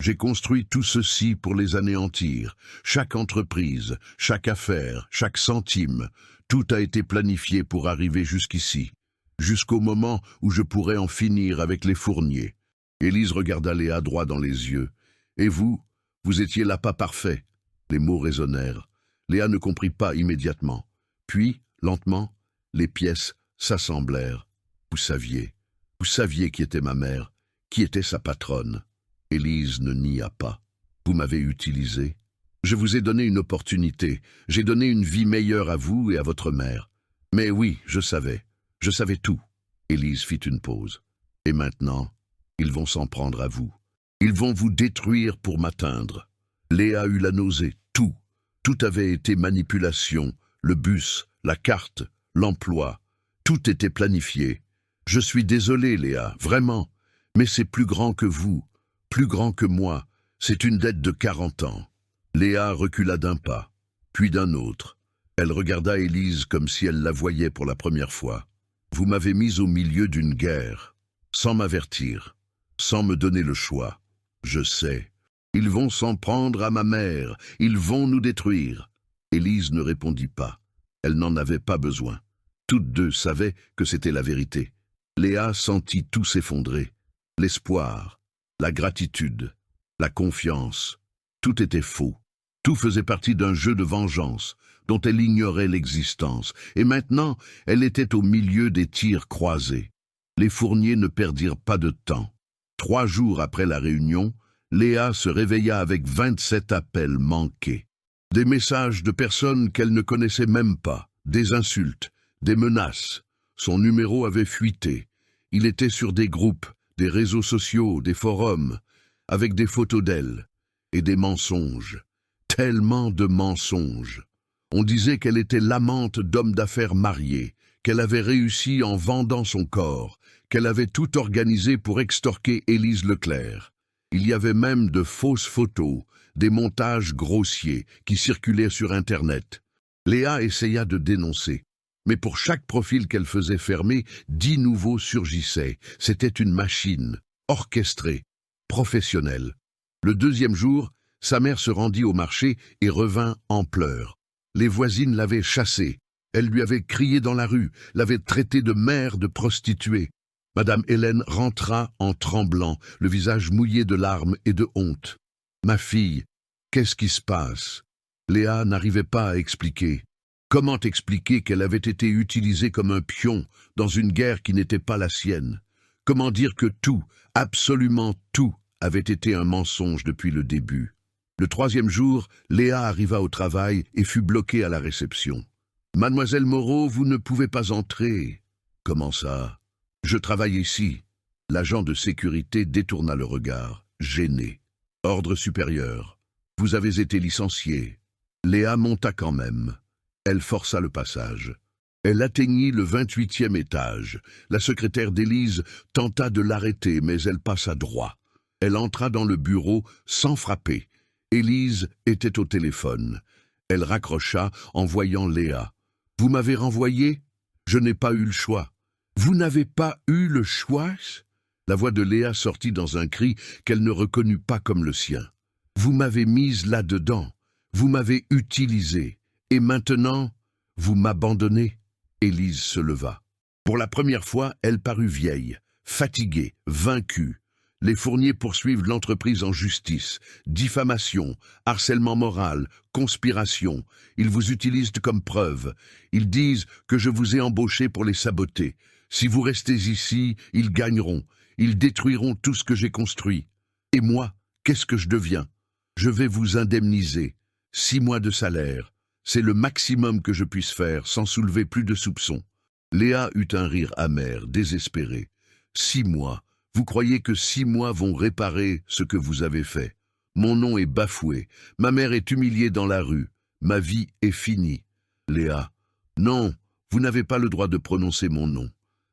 j'ai construit tout ceci pour les anéantir. Chaque entreprise, chaque affaire, chaque centime, tout a été planifié pour arriver jusqu'ici, jusqu'au moment où je pourrais en finir avec les Fourniers. Élise regarda Léa droit dans les yeux. Et vous étiez l'appât parfait. Les mots résonnèrent. Léa ne comprit pas immédiatement. Puis, lentement, les pièces s'assemblèrent. Vous saviez qui était ma mère, qui était sa patronne. Élise ne nia pas. Vous m'avez utilisé. Je vous ai donné une opportunité. J'ai donné une vie meilleure à vous et à votre mère. Mais oui, je savais tout. Élise fit une pause. Et maintenant, ils vont s'en prendre à vous. Ils vont vous détruire pour m'atteindre. Léa eut la nausée, tout. Tout avait été manipulation, le bus, la carte, l'emploi. Tout était planifié. Je suis désolé, Léa, vraiment, mais c'est plus grand que vous. plus grand que moi. C'est une dette de 40 ans. Léa recula d'un pas, puis d'un autre. Elle regarda Élise comme si elle la voyait pour la première fois. Vous m'avez mise au milieu d'une guerre, sans m'avertir, sans me donner le choix. Je sais. Ils vont s'en prendre à ma mère, ils vont nous détruire. Élise ne répondit pas. Elle n'en avait pas besoin. Toutes deux savaient que c'était la vérité. Léa sentit tout s'effondrer. L'espoir, la gratitude, la confiance. Tout était faux. Tout faisait partie d'un jeu de vengeance dont elle ignorait l'existence. Et maintenant, elle était au milieu des tirs croisés. Les fourniers ne perdirent pas de temps. 3 jours après la réunion, Léa se réveilla avec 27 appels manqués. Des messages de personnes qu'elle ne connaissait même pas, des insultes, des menaces. Son numéro avait fuité. Il était sur des groupes, des réseaux sociaux, des forums, avec des photos d'elle, et des mensonges. Tellement de mensonges. On disait qu'elle était l'amante d'hommes d'affaires mariés, qu'elle avait réussi en vendant son corps, qu'elle avait tout organisé pour extorquer Élise Leclerc. Il y avait même de fausses photos, des montages grossiers qui circulaient sur Internet. Léa essaya de dénoncer. Mais pour chaque profil qu'elle faisait fermer, 10 nouveaux surgissaient. C'était une machine, orchestrée, professionnelle. Le 2e jour, sa mère se rendit au marché et revint en pleurs. Les voisines l'avaient chassée. Elles lui avaient crié dans la rue, l'avaient traitée de mère de prostituée. Madame Hélène rentra en tremblant, le visage mouillé de larmes et de honte. « Ma fille, qu'est-ce qui se passe ?» Léa n'arrivait pas à expliquer. Comment expliquer qu'elle avait été utilisée comme un pion dans une guerre qui n'était pas la sienne? Comment dire que tout, absolument tout, avait été un mensonge depuis le début? Le 3e jour, Léa arriva au travail et fut bloquée à la réception. « Mademoiselle Moreau, vous ne pouvez pas entrer. »« Comment ça? Je travaille ici. » L'agent de sécurité détourna le regard, gêné. « Ordre supérieur. Vous avez été licenciée. » Léa monta quand même. Elle força le passage. Elle atteignit le 28e étage. La secrétaire d'Élise tenta de l'arrêter, mais elle passa droit. Elle entra dans le bureau sans frapper. Élise était au téléphone. Elle raccrocha en voyant Léa. « Vous m'avez renvoyé? Je n'ai pas eu le choix. »« Vous n'avez pas eu le choix ?» La voix de Léa sortit dans un cri qu'elle ne reconnut pas comme le sien. « Vous m'avez mise là-dedans. Vous m'avez utilisée. Et maintenant, vous m'abandonnez ?» Élise se leva. Pour la première fois, elle parut vieille, fatiguée, vaincue. Les fourniers poursuivent l'entreprise en justice. Diffamation, harcèlement moral, conspiration. Ils vous utilisent comme preuve. Ils disent que je vous ai embauché pour les saboter. Si vous restez ici, ils gagneront. Ils détruiront tout ce que j'ai construit. Et moi, qu'est-ce que je deviens? Je vais vous indemniser. 6 mois de salaire. C'est le maximum que je puisse faire sans soulever plus de soupçons. Léa eut un rire amer, désespéré. 6 mois. Vous croyez que 6 mois vont réparer ce que vous avez fait? Mon nom est bafoué. Ma mère est humiliée dans la rue. Ma vie est finie. Léa. Non, vous n'avez pas le droit de prononcer mon nom.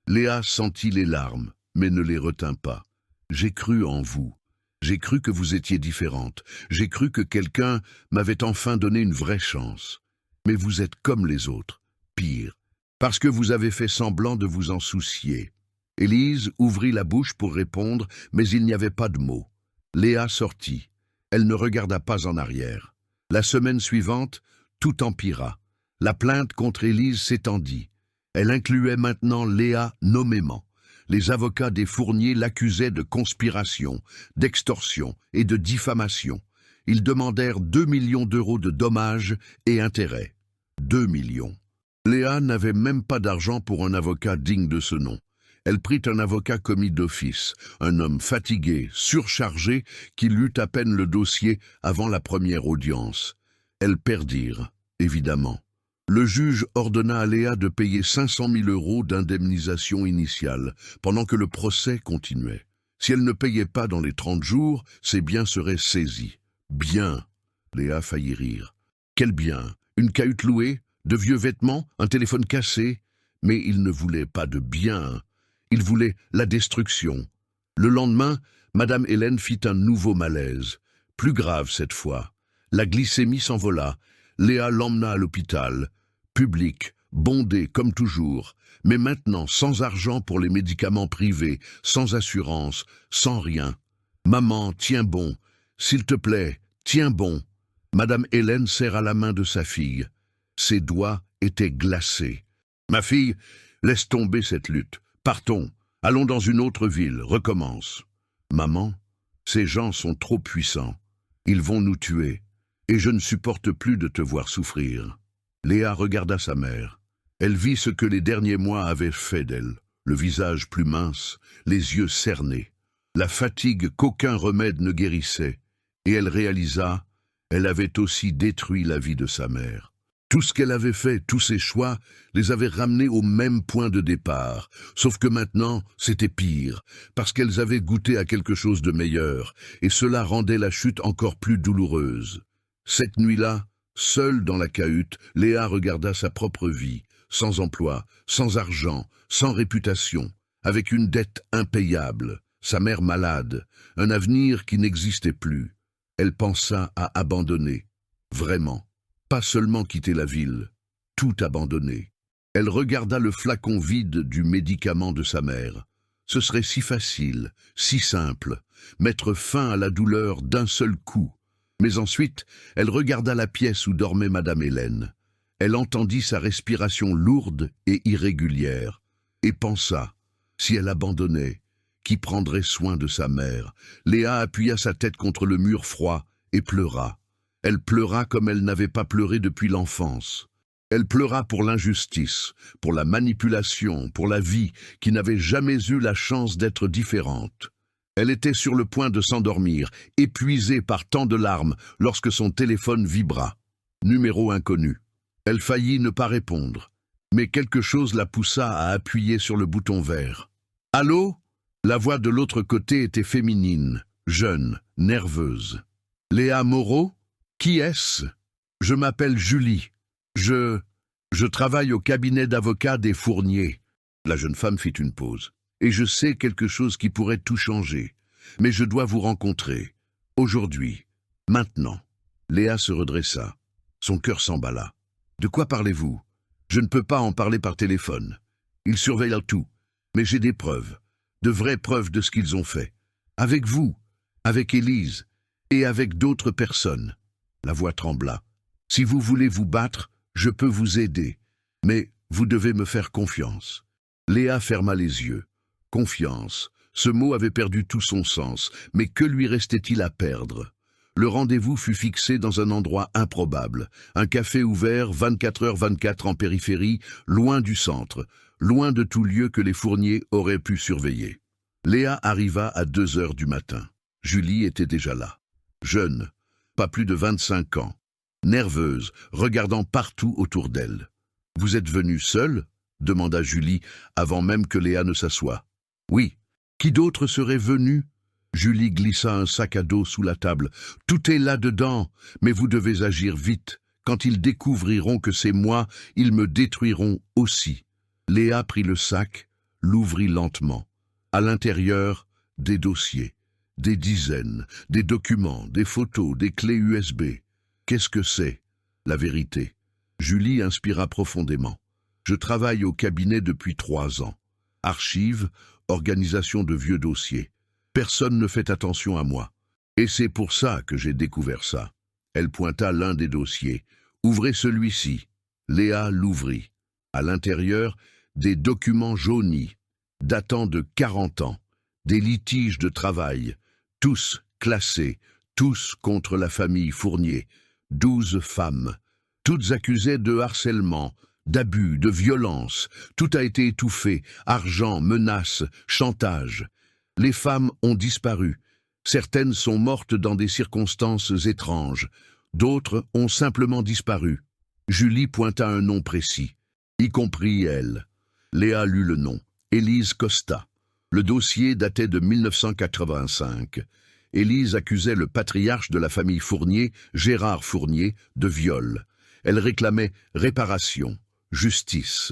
Léa sentit les larmes, mais ne les retint pas. J'ai cru en vous. J'ai cru que vous étiez différente. J'ai cru que quelqu'un m'avait enfin donné une vraie chance. Mais vous êtes comme les autres, pire, parce que vous avez fait semblant de vous en soucier. Élise ouvrit la bouche pour répondre, mais il n'y avait pas de mots. Léa sortit. Elle ne regarda pas en arrière. La semaine suivante, tout empira. La plainte contre Élise s'étendit. Elle incluait maintenant Léa nommément. Les avocats des fourniers l'accusaient de conspiration, d'extorsion et de diffamation. Ils demandèrent 2 millions d'euros de dommages et intérêts. 2 millions. Léa n'avait même pas d'argent pour un avocat digne de ce nom. Elle prit un avocat commis d'office, un homme fatigué, surchargé, qui lut à peine le dossier avant la première audience. Elles perdirent, évidemment. Le juge ordonna à Léa de payer 500 000 euros d'indemnisation initiale, pendant que le procès continuait. Si elle ne payait pas dans les 30 jours, ses biens seraient saisis. Bien. Léa faillit rire. Quel bien? Une cahute louée? De vieux vêtements? Un téléphone cassé? Mais il ne voulait pas de bien. Il voulait la destruction. Le lendemain, Madame Hélène fit un nouveau malaise, plus grave cette fois. La glycémie s'envola. Léa l'emmena à l'hôpital, public, bondé comme toujours, mais maintenant sans argent pour les médicaments privés, sans assurance, sans rien. « Maman, tiens bon, s'il te plaît, tiens bon. » Madame Hélène serra la main de sa fille. Ses doigts étaient glacés. « Ma fille, laisse tomber cette lutte. Partons, allons dans une autre ville, recommence. »« Maman, ces gens sont trop puissants. Ils vont nous tuer. Et je ne supporte plus de te voir souffrir. » Léa regarda sa mère. Elle vit ce que les derniers mois avaient fait d'elle, le visage plus mince, les yeux cernés, la fatigue qu'aucun remède ne guérissait, et elle réalisa, elle avait aussi détruit la vie de sa mère. Tout ce qu'elle avait fait, tous ses choix, les avaient ramenés au même point de départ, sauf que maintenant, c'était pire, parce qu'elles avaient goûté à quelque chose de meilleur, et cela rendait la chute encore plus douloureuse. Cette nuit-là, seule dans la cahute, Léa regarda sa propre vie, sans emploi, sans argent, sans réputation, avec une dette impayable, sa mère malade, un avenir qui n'existait plus. Elle pensa à abandonner, vraiment, pas seulement quitter la ville, tout abandonner. Elle regarda le flacon vide du médicament de sa mère. Ce serait si facile, si simple, mettre fin à la douleur d'un seul coup. Mais ensuite, elle regarda la pièce où dormait Madame Hélène. Elle entendit sa respiration lourde et irrégulière, et pensa, si elle abandonnait, qui prendrait soin de sa mère? Léa appuya sa tête contre le mur froid et pleura. Elle pleura comme elle n'avait pas pleuré depuis l'enfance. Elle pleura pour l'injustice, pour la manipulation, pour la vie qui n'avait jamais eu la chance d'être différente. Elle était sur le point de s'endormir, épuisée par tant de larmes, lorsque son téléphone vibra. Numéro inconnu. Elle faillit ne pas répondre, mais quelque chose la poussa à appuyer sur le bouton vert. « Allô ?» La voix de l'autre côté était féminine, jeune, nerveuse. « Léa Moreau? Qui est-ce? Je m'appelle Julie. Je travaille au cabinet d'avocat des Fournier. » La jeune femme fit une pause. « Et je sais quelque chose qui pourrait tout changer. Mais je dois vous rencontrer. Aujourd'hui. Maintenant. » Léa se redressa. Son cœur s'emballa. « De quoi parlez-vous? Je ne peux pas en parler par téléphone. Ils surveillent tout. Mais j'ai des preuves. De vraies preuves de ce qu'ils ont fait. Avec vous, avec Élise, et avec d'autres personnes. » La voix trembla. « Si vous voulez vous battre, je peux vous aider. Mais vous devez me faire confiance. » Léa ferma les yeux. Confiance. Ce mot avait perdu tout son sens, mais que lui restait-il à perdre? Le rendez-vous fut fixé dans un endroit improbable, un café ouvert 24h24 en périphérie, loin du centre, loin de tout lieu que les Fourniers auraient pu surveiller. Léa arriva à 2h du matin. Julie était déjà là. Jeune, pas plus de 25 ans, nerveuse, regardant partout autour d'elle. « Vous êtes venue seule ?» demanda Julie, avant même que Léa ne s'assoie. « Oui. Qui d'autre serait venu ?» Julie glissa un sac à dos sous la table. « Tout est là-dedans, mais vous devez agir vite. Quand ils découvriront que c'est moi, ils me détruiront aussi. » Léa prit le sac, l'ouvrit lentement. À l'intérieur, des dossiers, des dizaines, des documents, des photos, des clés USB. Qu'est-ce que c'est? La vérité. Julie inspira profondément. Je travaille au cabinet depuis 3 ans. Archives, organisation de vieux dossiers. Personne ne fait attention à moi. Et c'est pour ça que j'ai découvert ça. Elle pointa l'un des dossiers. Ouvrez celui-ci. Léa l'ouvrit. À l'intérieur, des documents jaunis, datant de 40 ans. Des litiges de travail, tous classés, tous contre la famille Fournier. 12 femmes, toutes accusées de harcèlement, d'abus, de violence. Tout a été étouffé, argent, menaces, chantage. Les femmes ont disparu. Certaines sont mortes dans des circonstances étranges. D'autres ont simplement disparu. Julie pointa un nom précis, y compris elle. Léa lut le nom, Élise Costa. Le dossier datait de 1985. Élise accusait le patriarche de la famille Fournier, Gérard Fournier, de viol. Elle réclamait réparation, justice.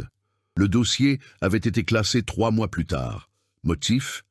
Le dossier avait été classé 3 mois plus tard. Motif?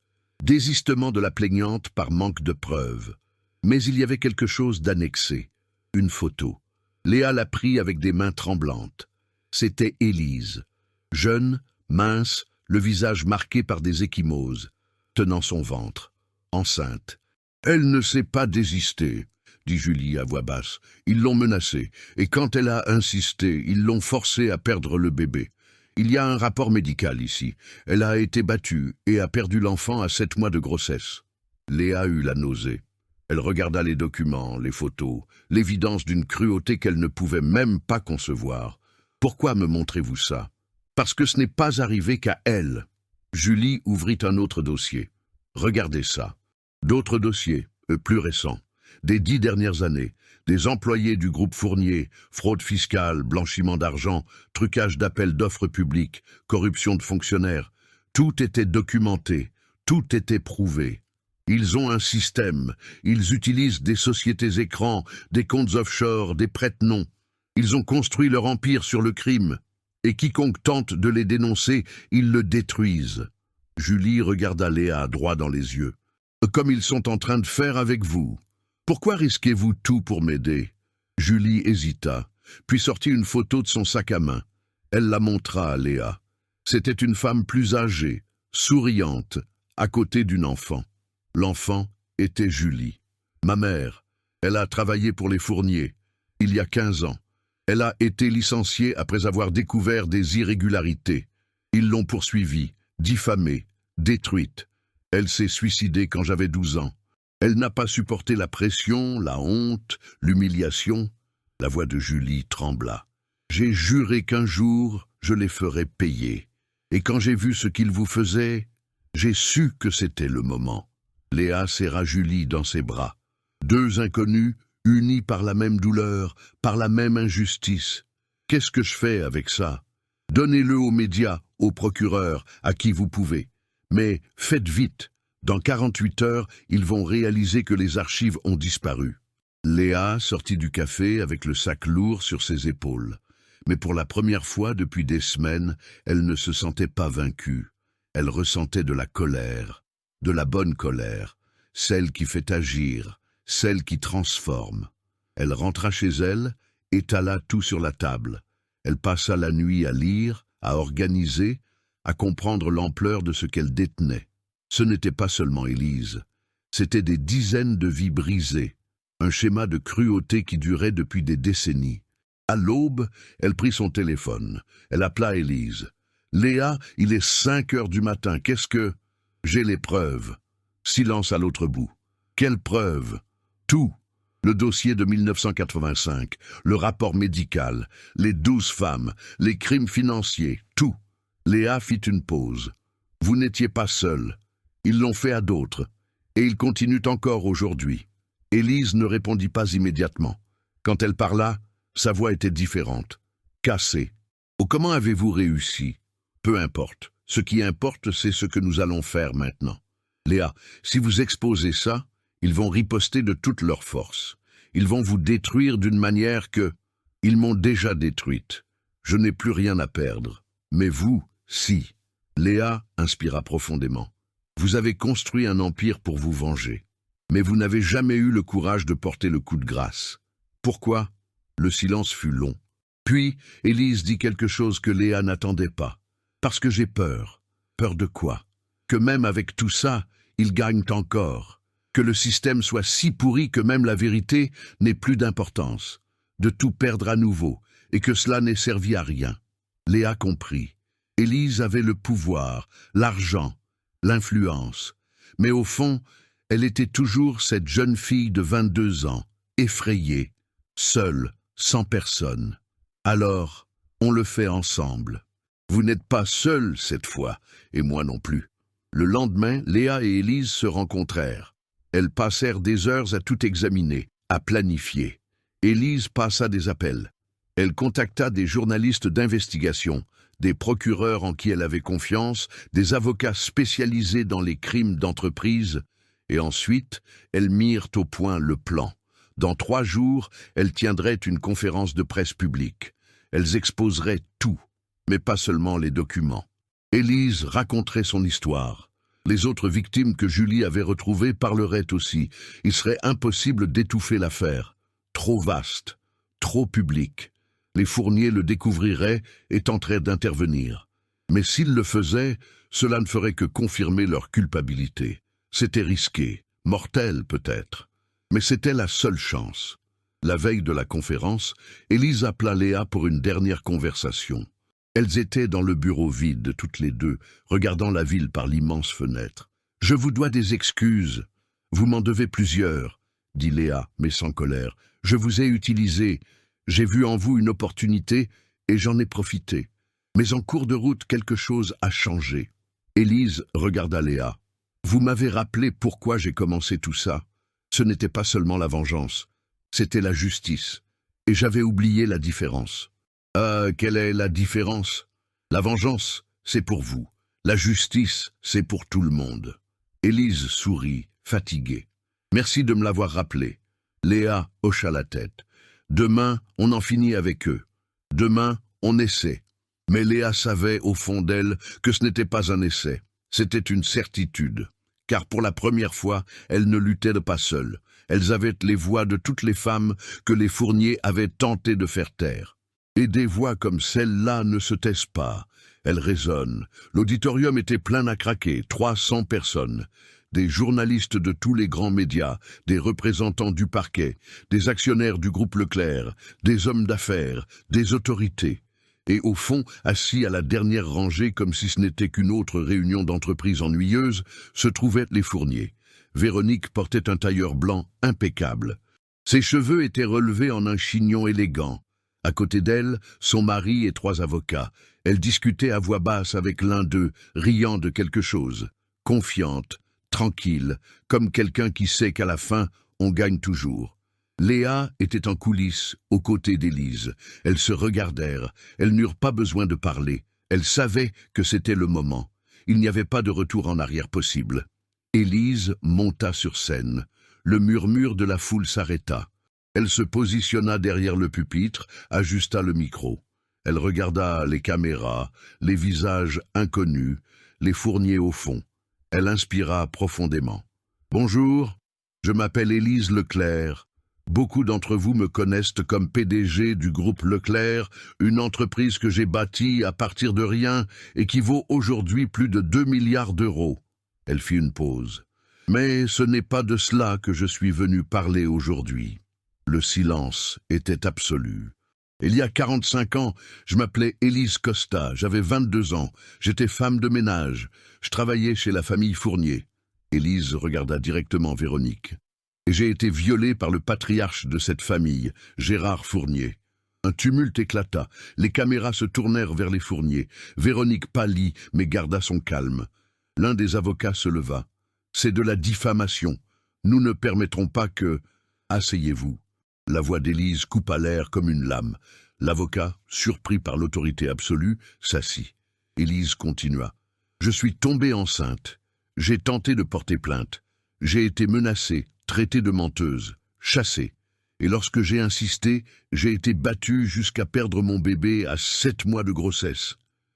Désistement de la plaignante par manque de preuves. Mais il y avait quelque chose d'annexé. Une photo. Léa l'a pris avec des mains tremblantes. C'était Élise. Jeune, mince, le visage marqué par des ecchymoses, tenant son ventre, enceinte. « Elle ne sait pas désister », dit Julie à voix basse. « Ils l'ont menacée, et quand elle a insisté, ils l'ont forcée à perdre le bébé. Il y a un rapport médical ici. Elle a été battue et a perdu l'enfant à 7 mois de grossesse. » Léa eut la nausée. Elle regarda les documents, les photos, l'évidence d'une cruauté qu'elle ne pouvait même pas concevoir. « Pourquoi me montrez-vous ça ? Parce que ce n'est pas arrivé qu'à elle. » Julie ouvrit un autre dossier. « Regardez ça. D'autres dossiers, plus récents, des 10 dernières années, des employés du groupe Fournier, fraude fiscale, blanchiment d'argent, trucage d'appels d'offres publiques, corruption de fonctionnaires. Tout était documenté, tout était prouvé. Ils ont un système, ils utilisent des sociétés écrans, des comptes offshore, des prête-noms. Ils ont construit leur empire sur le crime. Et quiconque tente de les dénoncer, ils le détruisent. » Julie regarda Léa droit dans les yeux. « Comme ils sont en train de faire avec vous. Pourquoi risquez-vous tout pour m'aider ?» Julie hésita, puis sortit une photo de son sac à main. Elle la montra à Léa. C'était une femme plus âgée, souriante, à côté d'une enfant. L'enfant était Julie. « Ma mère, elle a travaillé pour les Fourniers, il y a 15 ans. Elle a été licenciée après avoir découvert des irrégularités. Ils l'ont poursuivie, diffamée, détruite. Elle s'est suicidée quand j'avais 12 ans. Elle n'a pas supporté la pression, la honte, l'humiliation. » La voix de Julie trembla. « J'ai juré qu'un jour, je les ferais payer. Et quand j'ai vu ce qu'ils vous faisaient, j'ai su que c'était le moment. » Léa serra Julie dans ses bras. Deux inconnus, unis par la même douleur, par la même injustice. Qu'est-ce que je fais avec ça? Donnez-le aux médias, aux procureurs, à qui vous pouvez. Mais faites vite. Dans 48 heures, ils vont réaliser que les archives ont disparu. Léa sortit du café avec le sac lourd sur ses épaules. Mais pour la première fois depuis des semaines, elle ne se sentait pas vaincue. Elle ressentait de la colère, de la bonne colère, celle qui fait agir, celle qui transforme. Elle rentra chez elle, étala tout sur la table. Elle passa la nuit à lire, à organiser, à comprendre l'ampleur de ce qu'elle détenait. Ce n'était pas seulement Élise, c'était des dizaines de vies brisées, un schéma de cruauté qui durait depuis des décennies. À l'aube, elle prit son téléphone. Elle appela Élise. « Léa, il est 5 heures du matin, qu'est-ce que… » « J'ai les preuves. » Silence à l'autre bout. « Quelles preuves ?»« Tout. Le dossier de 1985, le rapport médical, les 12 femmes, les crimes financiers, tout. » Léa fit une pause. « Vous n'étiez pas seule. Ils l'ont fait à d'autres. Et ils continuent encore aujourd'hui. » Élise ne répondit pas immédiatement. Quand elle parla, sa voix était différente, cassée. « Oh, comment avez-vous réussi ? Peu importe. Ce qui importe, c'est ce que nous allons faire maintenant. Léa, si vous exposez ça, ils vont riposter de toute leur force. Ils vont vous détruire d'une manière que… Ils m'ont déjà détruite. Je n'ai plus rien à perdre. Mais vous, si. » Léa inspira profondément. « Vous avez construit un empire pour vous venger. Mais vous n'avez jamais eu le courage de porter le coup de grâce. Pourquoi ?» Le silence fut long. Puis, Élise dit quelque chose que Léa n'attendait pas. « Parce que j'ai peur. » Peur de quoi? Que même avec tout ça, ils gagnent encore. Que le système soit si pourri que même la vérité n'ait plus d'importance. De tout perdre à nouveau, et que cela n'ait servi à rien. Léa comprit. Élise avait le pouvoir, l'argent, l'influence. Mais au fond, elle était toujours cette jeune fille de 22 ans, effrayée, seule, sans personne. Alors, on le fait ensemble. Vous n'êtes pas seule cette fois, et moi non plus. Le lendemain, Léa et Élise se rencontrèrent. Elles passèrent des heures à tout examiner, à planifier. Élise passa des appels. Elle contacta des journalistes d'investigation, des procureurs en qui elle avait confiance, des avocats spécialisés dans les crimes d'entreprise, et ensuite, elles mirent au point le plan. Dans 3 jours, elles tiendraient une conférence de presse publique. Elles exposeraient tout, mais pas seulement les documents. Élise raconterait son histoire, Les autres victimes que Julie avait retrouvées parleraient aussi. Il serait impossible d'étouffer l'affaire. Trop vaste, trop public. Les Fournier le découvriraient et tenteraient d'intervenir. Mais s'ils le faisaient, cela ne ferait que confirmer leur culpabilité. C'était risqué, mortel peut-être. Mais c'était la seule chance. La veille de la conférence, Élise appela Léa pour une dernière conversation. Elles étaient dans le bureau vide, toutes les deux, regardant la ville par l'immense fenêtre. « Je vous dois des excuses. Vous m'en devez plusieurs, » dit Léa, mais sans colère. « Je vous ai utilisé. J'ai vu en vous une opportunité et j'en ai profité. Mais en cours de route, quelque chose a changé. » Élise regarda Léa. « Vous m'avez rappelé pourquoi j'ai commencé tout ça. Ce n'était pas seulement la vengeance, c'était la justice. Et j'avais oublié la différence. » « Ah, quelle est la différence? La vengeance, c'est pour vous. La justice, c'est pour tout le monde. » Élise sourit, fatiguée. « Merci de me l'avoir rappelé. » Léa hocha la tête. « Demain, on en finit avec eux. Demain, on essaie. » Mais Léa savait, au fond d'elle, que ce n'était pas un essai. C'était une certitude. Car pour la première fois, elles ne luttaient pas seules. Elles avaient les voix de toutes les femmes que les Fournier avaient tenté de faire taire. Et des voix comme celle-là ne se taisent pas. Elles résonnent. L'auditorium était plein à craquer, 300 personnes. Des journalistes de tous les grands médias, des représentants du parquet, des actionnaires du groupe Leclerc, des hommes d'affaires, des autorités. Et au fond, assis à la dernière rangée comme si ce n'était qu'une autre réunion d'entreprise ennuyeuse, se trouvaient les Fournier. Véronique portait un tailleur blanc impeccable. Ses cheveux étaient relevés en un chignon élégant. À côté d'elle, son mari et 3 avocats. Elle discutait à voix basse avec l'un d'eux, riant de quelque chose. Confiante, tranquille, comme quelqu'un qui sait qu'à la fin, on gagne toujours. Léa était en coulisses, aux côtés d'Élise. Elles se regardèrent, elles n'eurent pas besoin de parler. Elles savaient que c'était le moment. Il n'y avait pas de retour en arrière possible. Élise monta sur scène. Le murmure de la foule s'arrêta. Elle se positionna derrière le pupitre, ajusta le micro. Elle regarda les caméras, les visages inconnus, les Fournier au fond. Elle inspira profondément. « Bonjour, je m'appelle Élise Leclerc. Beaucoup d'entre vous me connaissent comme PDG du groupe Leclerc, une entreprise que j'ai bâtie à partir de rien et qui vaut aujourd'hui plus de 2 milliards d'euros. » Elle fit une pause. « Mais ce n'est pas de cela que je suis venu parler aujourd'hui. » Le silence était absolu. Il y a 45 ans, je m'appelais Élise Costa, j'avais 22 ans, j'étais femme de ménage, je travaillais chez la famille Fournier. Élise regarda directement Véronique. Et j'ai été violée par le patriarche de cette famille, Gérard Fournier. Un tumulte éclata, les caméras se tournèrent vers les Fournier. Véronique pâlit, mais garda son calme. L'un des avocats se leva. « C'est de la diffamation. Nous ne permettrons pas que... » « Asseyez-vous. » La voix d'Élise coupa l'air comme une lame. L'avocat, surpris par l'autorité absolue, s'assit. Élise continua. « Je suis tombée enceinte. J'ai tenté de porter plainte. J'ai été menacée, traitée de menteuse, chassée. Et lorsque j'ai insisté, j'ai été battue jusqu'à perdre mon bébé à 7 mois de grossesse. »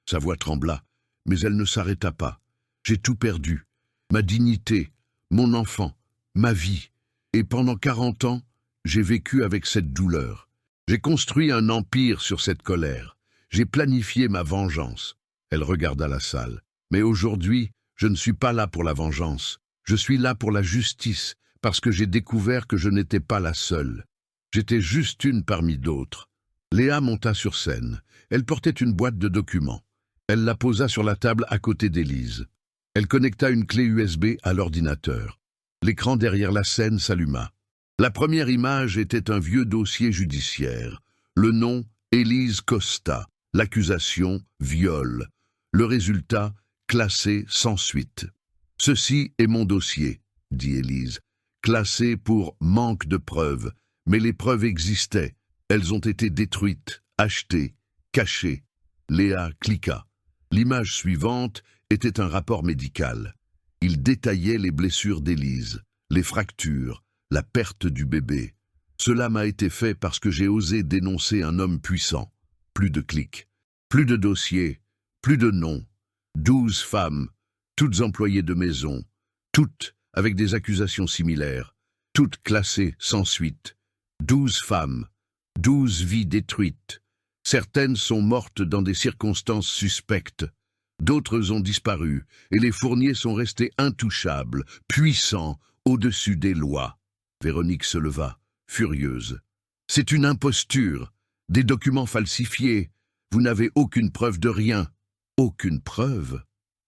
Sa voix trembla, mais elle ne s'arrêta pas. « J'ai tout perdu. Ma dignité, mon enfant, ma vie. Et pendant 40 ans, j'ai vécu avec cette douleur. J'ai construit un empire sur cette colère. J'ai planifié ma vengeance. » Elle regarda la salle. « Mais aujourd'hui, je ne suis pas là pour la vengeance. Je suis là pour la justice, parce que j'ai découvert que je n'étais pas la seule. J'étais juste une parmi d'autres. » Léa monta sur scène. Elle portait une boîte de documents. Elle la posa sur la table à côté d'Élise. Elle connecta une clé USB à l'ordinateur. L'écran derrière la scène s'alluma. La première image était un vieux dossier judiciaire. Le nom, Élise Costa. L'accusation, viol. Le résultat, classé sans suite. « Ceci est mon dossier, » dit Élise. « Classé pour manque de preuves. Mais les preuves existaient. Elles ont été détruites, achetées, cachées. » Léa cliqua. L'image suivante était un rapport médical. Il détaillait les blessures d'Élise, les fractures, la perte du bébé. Cela m'a été fait parce que j'ai osé dénoncer un homme puissant. Plus de clics, plus de dossiers, plus de noms. 12 femmes, toutes employées de maison, toutes avec des accusations similaires, toutes classées sans suite. 12 femmes, 12 vies détruites. Certaines sont mortes dans des circonstances suspectes. D'autres ont disparu, et les Fournier sont restés intouchables, puissants, au-dessus des lois. Véronique se leva, furieuse. C'est une imposture, des documents falsifiés. Vous n'avez aucune preuve de rien. Aucune preuve?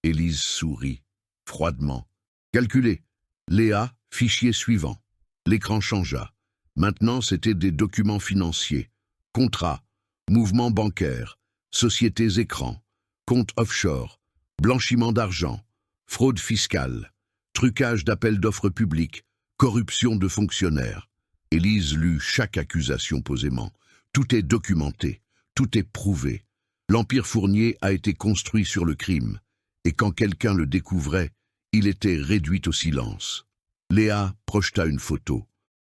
Élise sourit, froidement. Calculez. Léa, fichier suivant. L'écran changea. Maintenant, c'était des documents financiers. Contrats, mouvements bancaires, sociétés écrans, comptes offshore, blanchiment d'argent, fraude fiscale, trucage d'appels d'offres publics, corruption de fonctionnaires. Élise lut chaque accusation posément. Tout est documenté, tout est prouvé. L'Empire Fournier a été construit sur le crime, et quand quelqu'un le découvrait, il était réduit au silence. Léa projeta une photo.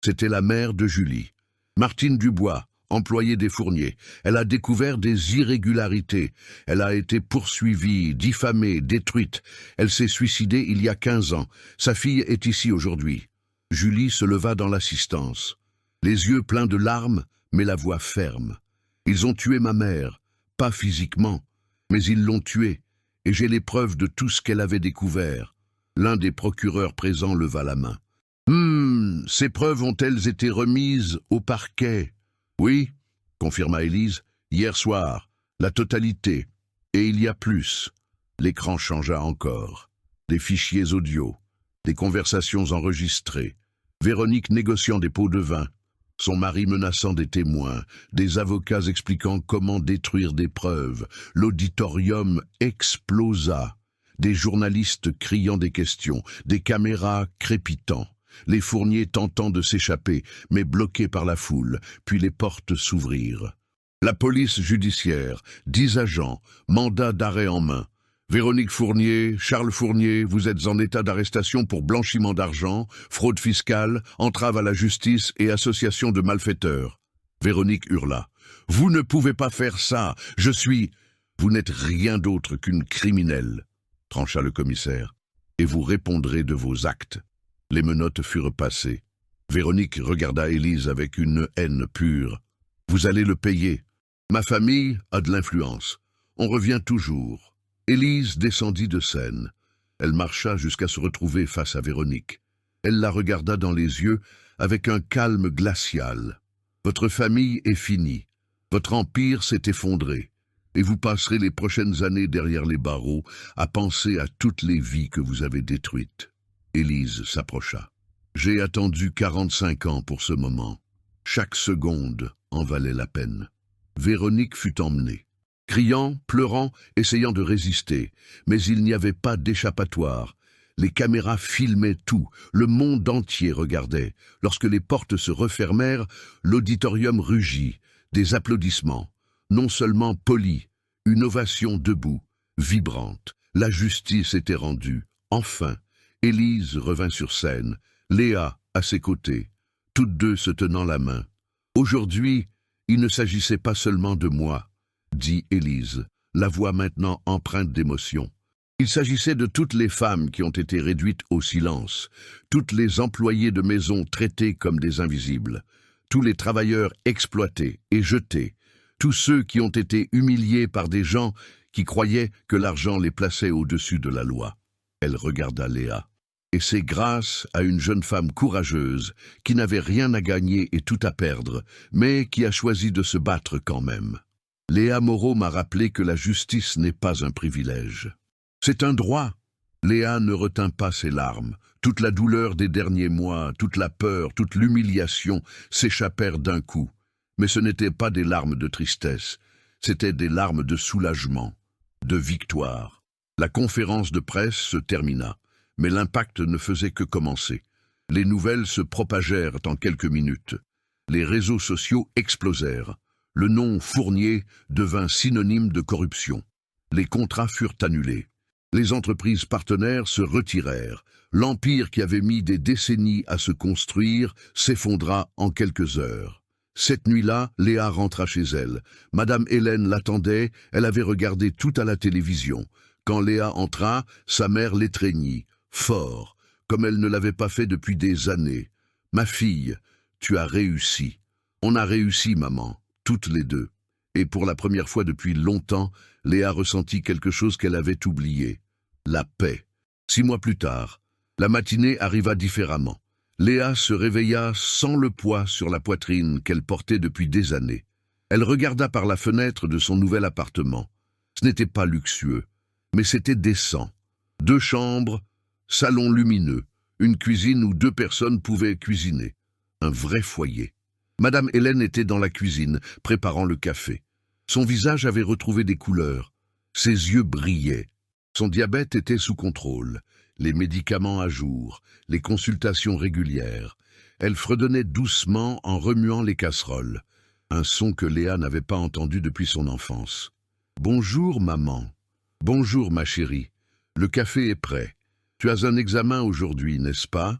C'était la mère de Julie. Martine Dubois, employée des Fourniers. Elle a découvert des irrégularités. Elle a été poursuivie, diffamée, détruite. Elle s'est suicidée il y a 15 ans. Sa fille est ici aujourd'hui. Julie se leva dans l'assistance. Les yeux pleins de larmes, mais la voix ferme. Ils ont tué ma mère, pas physiquement, mais ils l'ont tuée, et j'ai les preuves de tout ce qu'elle avait découvert. L'un des procureurs présents leva la main. Ces preuves ont-elles été remises au parquet? Oui, confirma Élise, hier soir, la totalité. Et il y a plus. L'écran changea encore. Des fichiers audio, des conversations enregistrées, Véronique négociant des pots de vin, son mari menaçant des témoins, des avocats expliquant comment détruire des preuves. L'auditorium explosa. Des journalistes criant des questions, des caméras crépitant. Les Fourniers tentant de s'échapper, mais bloqués par la foule, puis les portes s'ouvrirent. La police judiciaire, 10 agents, mandat d'arrêt en main. Véronique Fournier, Charles Fournier, vous êtes en état d'arrestation pour blanchiment d'argent, fraude fiscale, entrave à la justice et association de malfaiteurs. Véronique hurla. Vous ne pouvez pas faire ça, je suis... Vous n'êtes rien d'autre qu'une criminelle, trancha le commissaire, et vous répondrez de vos actes. Les menottes furent passées. Véronique regarda Élise avec une haine pure. Vous allez le payer. Ma famille a de l'influence. On revient toujours. Élise descendit de scène. Elle marcha jusqu'à se retrouver face à Véronique. Elle la regarda dans les yeux avec un calme glacial. Votre famille est finie. Votre empire s'est effondré. Et vous passerez les prochaines années derrière les barreaux à penser à toutes les vies que vous avez détruites. Élise s'approcha. J'ai attendu 45 ans pour ce moment. Chaque seconde en valait la peine. Véronique fut emmenée. Criant, pleurant, essayant de résister, mais il n'y avait pas d'échappatoire. Les caméras filmaient tout, le monde entier regardait. Lorsque les portes se refermèrent, l'auditorium rugit, des applaudissements. Non seulement polis, une ovation debout, vibrante. La justice était rendue, enfin. Élise revint sur scène, Léa à ses côtés, toutes deux se tenant la main. Aujourd'hui, il ne s'agissait pas seulement de moi, dit Élise, la voix maintenant empreinte d'émotion. Il s'agissait de toutes les femmes qui ont été réduites au silence, toutes les employées de maison traitées comme des invisibles, tous les travailleurs exploités et jetés, tous ceux qui ont été humiliés par des gens qui croyaient que l'argent les plaçait au-dessus de la loi. Elle regarda Léa. Et c'est grâce à une jeune femme courageuse qui n'avait rien à gagner et tout à perdre, mais qui a choisi de se battre quand même. Léa Moreau m'a rappelé que la justice n'est pas un privilège. C'est un droit. Léa ne retint pas ses larmes. Toute la douleur des derniers mois, toute la peur, toute l'humiliation s'échappèrent d'un coup. Mais ce n'étaient pas des larmes de tristesse, c'étaient des larmes de soulagement, de victoire. La conférence de presse se termina. Mais l'impact ne faisait que commencer. Les nouvelles se propagèrent en quelques minutes. Les réseaux sociaux explosèrent. Le nom Fournier devint synonyme de corruption. Les contrats furent annulés. Les entreprises partenaires se retirèrent. L'empire qui avait mis des décennies à se construire s'effondra en quelques heures. Cette nuit-là, Léa rentra chez elle. Madame Hélène l'attendait, elle avait regardé tout à la télévision. Quand Léa entra, sa mère l'étreignit, fort, comme elle ne l'avait pas fait depuis des années. « Ma fille, tu as réussi. On a réussi, maman, toutes les deux. » Et pour la première fois depuis longtemps, Léa ressentit quelque chose qu'elle avait oublié. La paix. 6 mois plus tard, la matinée arriva différemment. Léa se réveilla sans le poids sur la poitrine qu'elle portait depuis des années. Elle regarda par la fenêtre de son nouvel appartement. Ce n'était pas luxueux, mais c'était décent. 2 chambres, salon lumineux, une cuisine où 2 personnes pouvaient cuisiner. Un vrai foyer. Madame Hélène était dans la cuisine, préparant le café. Son visage avait retrouvé des couleurs. Ses yeux brillaient. Son diabète était sous contrôle. Les médicaments à jour, les consultations régulières. Elle fredonnait doucement en remuant les casseroles. Un son que Léa n'avait pas entendu depuis son enfance. « Bonjour, maman. »« Bonjour, ma chérie. Le café est prêt. Tu as un examen aujourd'hui, n'est-ce pas ?»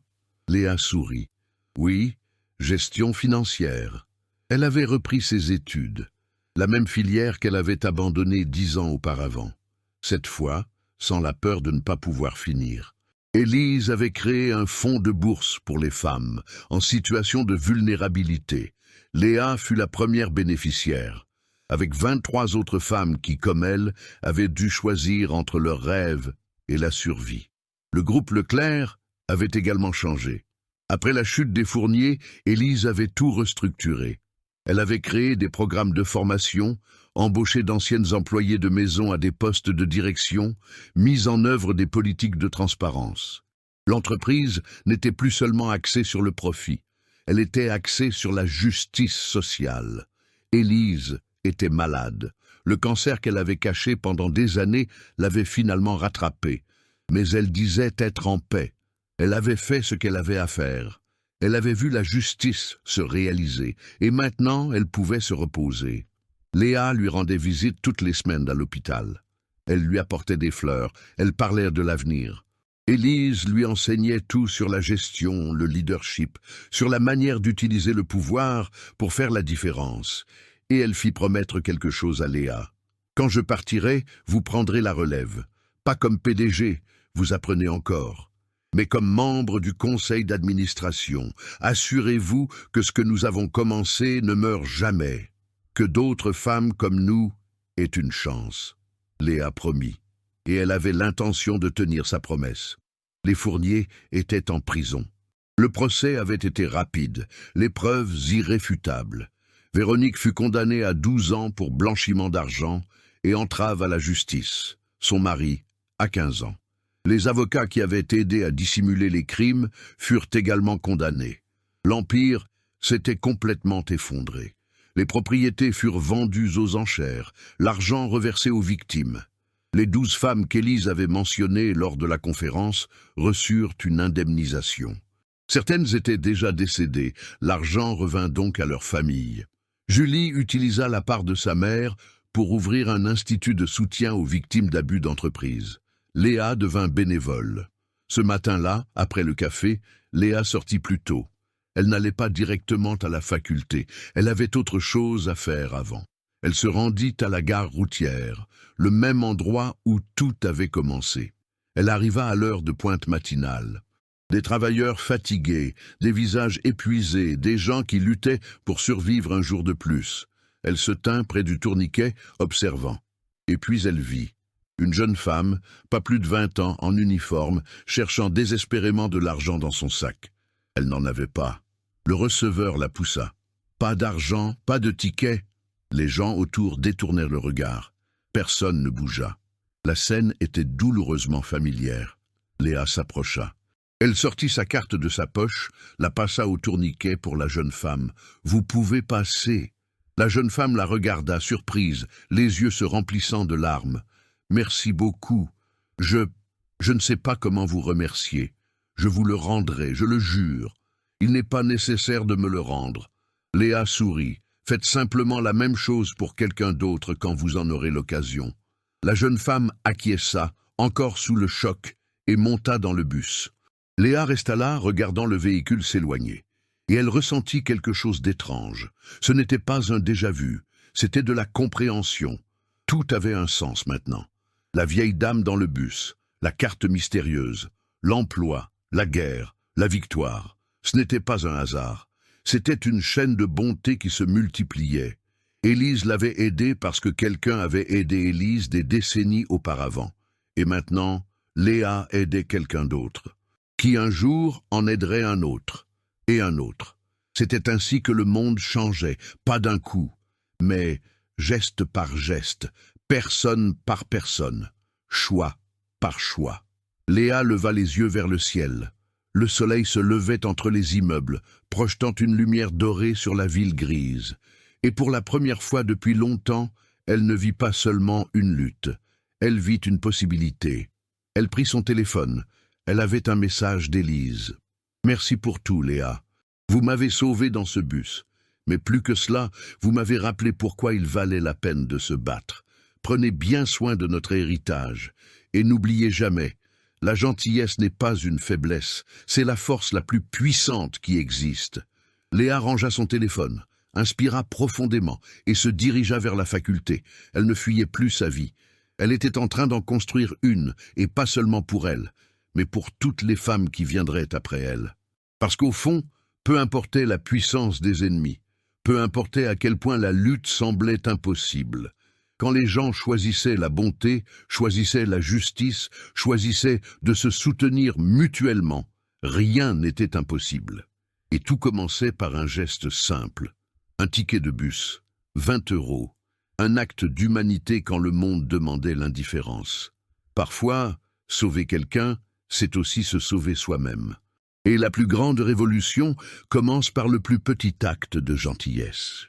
Léa sourit. « Oui, gestion financière. » Elle avait repris ses études, la même filière qu'elle avait abandonnée 10 ans auparavant. Cette fois, sans la peur de ne pas pouvoir finir. Élise avait créé un fonds de bourse pour les femmes, en situation de vulnérabilité. Léa fut la première bénéficiaire, avec 23 autres femmes qui, comme elle, avaient dû choisir entre leurs rêves et la survie. Le groupe Leclerc avait également changé. Après la chute des Fournier, Élise avait tout restructuré. Elle avait créé des programmes de formation, embauché d'anciennes employées de maison à des postes de direction, mis en œuvre des politiques de transparence. L'entreprise n'était plus seulement axée sur le profit, elle était axée sur la justice sociale. Élise était malade. Le cancer qu'elle avait caché pendant des années l'avait finalement rattrapée. Mais elle disait être en paix. Elle avait fait ce qu'elle avait à faire. Elle avait vu la justice se réaliser, et maintenant elle pouvait se reposer. Léa lui rendait visite toutes les semaines à l'hôpital. Elle lui apportait des fleurs, elle parlait de l'avenir. Élise lui enseignait tout sur la gestion, le leadership, sur la manière d'utiliser le pouvoir pour faire la différence. Et elle fit promettre quelque chose à Léa. « Quand je partirai, vous prendrez la relève. Pas comme PDG, vous apprenez encore. Mais comme membre du conseil d'administration, assurez-vous que ce que nous avons commencé ne meurt jamais. Que d'autres femmes comme nous aient une chance. » Léa promit, et elle avait l'intention de tenir sa promesse. Les Fournier étaient en prison. Le procès avait été rapide, les preuves irréfutables. Véronique fut condamnée à 12 ans pour blanchiment d'argent et entrave à la justice. Son mari, à 15 ans. Les avocats qui avaient aidé à dissimuler les crimes furent également condamnés. L'Empire s'était complètement effondré. Les propriétés furent vendues aux enchères, l'argent reversé aux victimes. Les 12 femmes qu'Élise avait mentionnées lors de la conférence reçurent une indemnisation. Certaines étaient déjà décédées, l'argent revint donc à leur famille. Julie utilisa la part de sa mère pour ouvrir un institut de soutien aux victimes d'abus d'entreprise. Léa devint bénévole. Ce matin-là, après le café, Léa sortit plus tôt. Elle n'allait pas directement à la faculté, elle avait autre chose à faire avant. Elle se rendit à la gare routière, le même endroit où tout avait commencé. Elle arriva à l'heure de pointe matinale. Des travailleurs fatigués, des visages épuisés, des gens qui luttaient pour survivre un jour de plus. Elle se tint près du tourniquet, observant. Et puis elle vit. Une jeune femme, pas plus de 20 ans, en uniforme, cherchant désespérément de l'argent dans son sac. Elle n'en avait pas. Le receveur la poussa. Pas d'argent, pas de ticket. Les gens autour détournèrent le regard. Personne ne bougea. La scène était douloureusement familière. Léa s'approcha. Elle sortit sa carte de sa poche, la passa au tourniquet pour la jeune femme. « Vous pouvez passer. » La jeune femme la regarda, surprise, les yeux se remplissant de larmes. « Merci beaucoup. Je ne sais pas comment vous remercier. Je vous le rendrai, je le jure. Il n'est pas nécessaire de me le rendre. » Léa sourit. « Faites simplement la même chose pour quelqu'un d'autre quand vous en aurez l'occasion. » La jeune femme acquiesça, encore sous le choc, et monta dans le bus. Léa resta là, regardant le véhicule s'éloigner. Et elle ressentit quelque chose d'étrange. Ce n'était pas un déjà-vu, c'était de la compréhension. Tout avait un sens maintenant. La vieille dame dans le bus, la carte mystérieuse, l'emploi, la guerre, la victoire. Ce n'était pas un hasard. C'était une chaîne de bonté qui se multipliait. Élise l'avait aidée parce que quelqu'un avait aidé Élise des décennies auparavant. Et maintenant, Léa aidait quelqu'un d'autre, qui un jour en aiderait un autre, et un autre. C'était ainsi que le monde changeait, pas d'un coup, mais geste par geste, personne par personne, choix par choix. Léa leva les yeux vers le ciel. Le soleil se levait entre les immeubles, projetant une lumière dorée sur la ville grise. Et pour la première fois depuis longtemps, elle ne vit pas seulement une lutte. Elle vit une possibilité. Elle prit son téléphone. Elle avait un message d'Élise. « Merci pour tout, Léa. Vous m'avez sauvée dans ce bus. Mais plus que cela, vous m'avez rappelé pourquoi il valait la peine de se battre. Prenez bien soin de notre héritage. Et n'oubliez jamais, la gentillesse n'est pas une faiblesse, c'est la force la plus puissante qui existe. » Léa rangea son téléphone, inspira profondément et se dirigea vers la faculté. Elle ne fuyait plus sa vie. Elle était en train d'en construire une, et pas seulement pour elle, mais pour toutes les femmes qui viendraient après elle. Parce qu'au fond, peu importait la puissance des ennemis, peu importait à quel point la lutte semblait impossible. Quand les gens choisissaient la bonté, choisissaient la justice, choisissaient de se soutenir mutuellement, rien n'était impossible. Et tout commençait par un geste simple. Un ticket de bus, 20 €, un acte d'humanité quand le monde demandait l'indifférence. Parfois, sauver quelqu'un, c'est aussi se sauver soi-même. Et la plus grande révolution commence par le plus petit acte de gentillesse.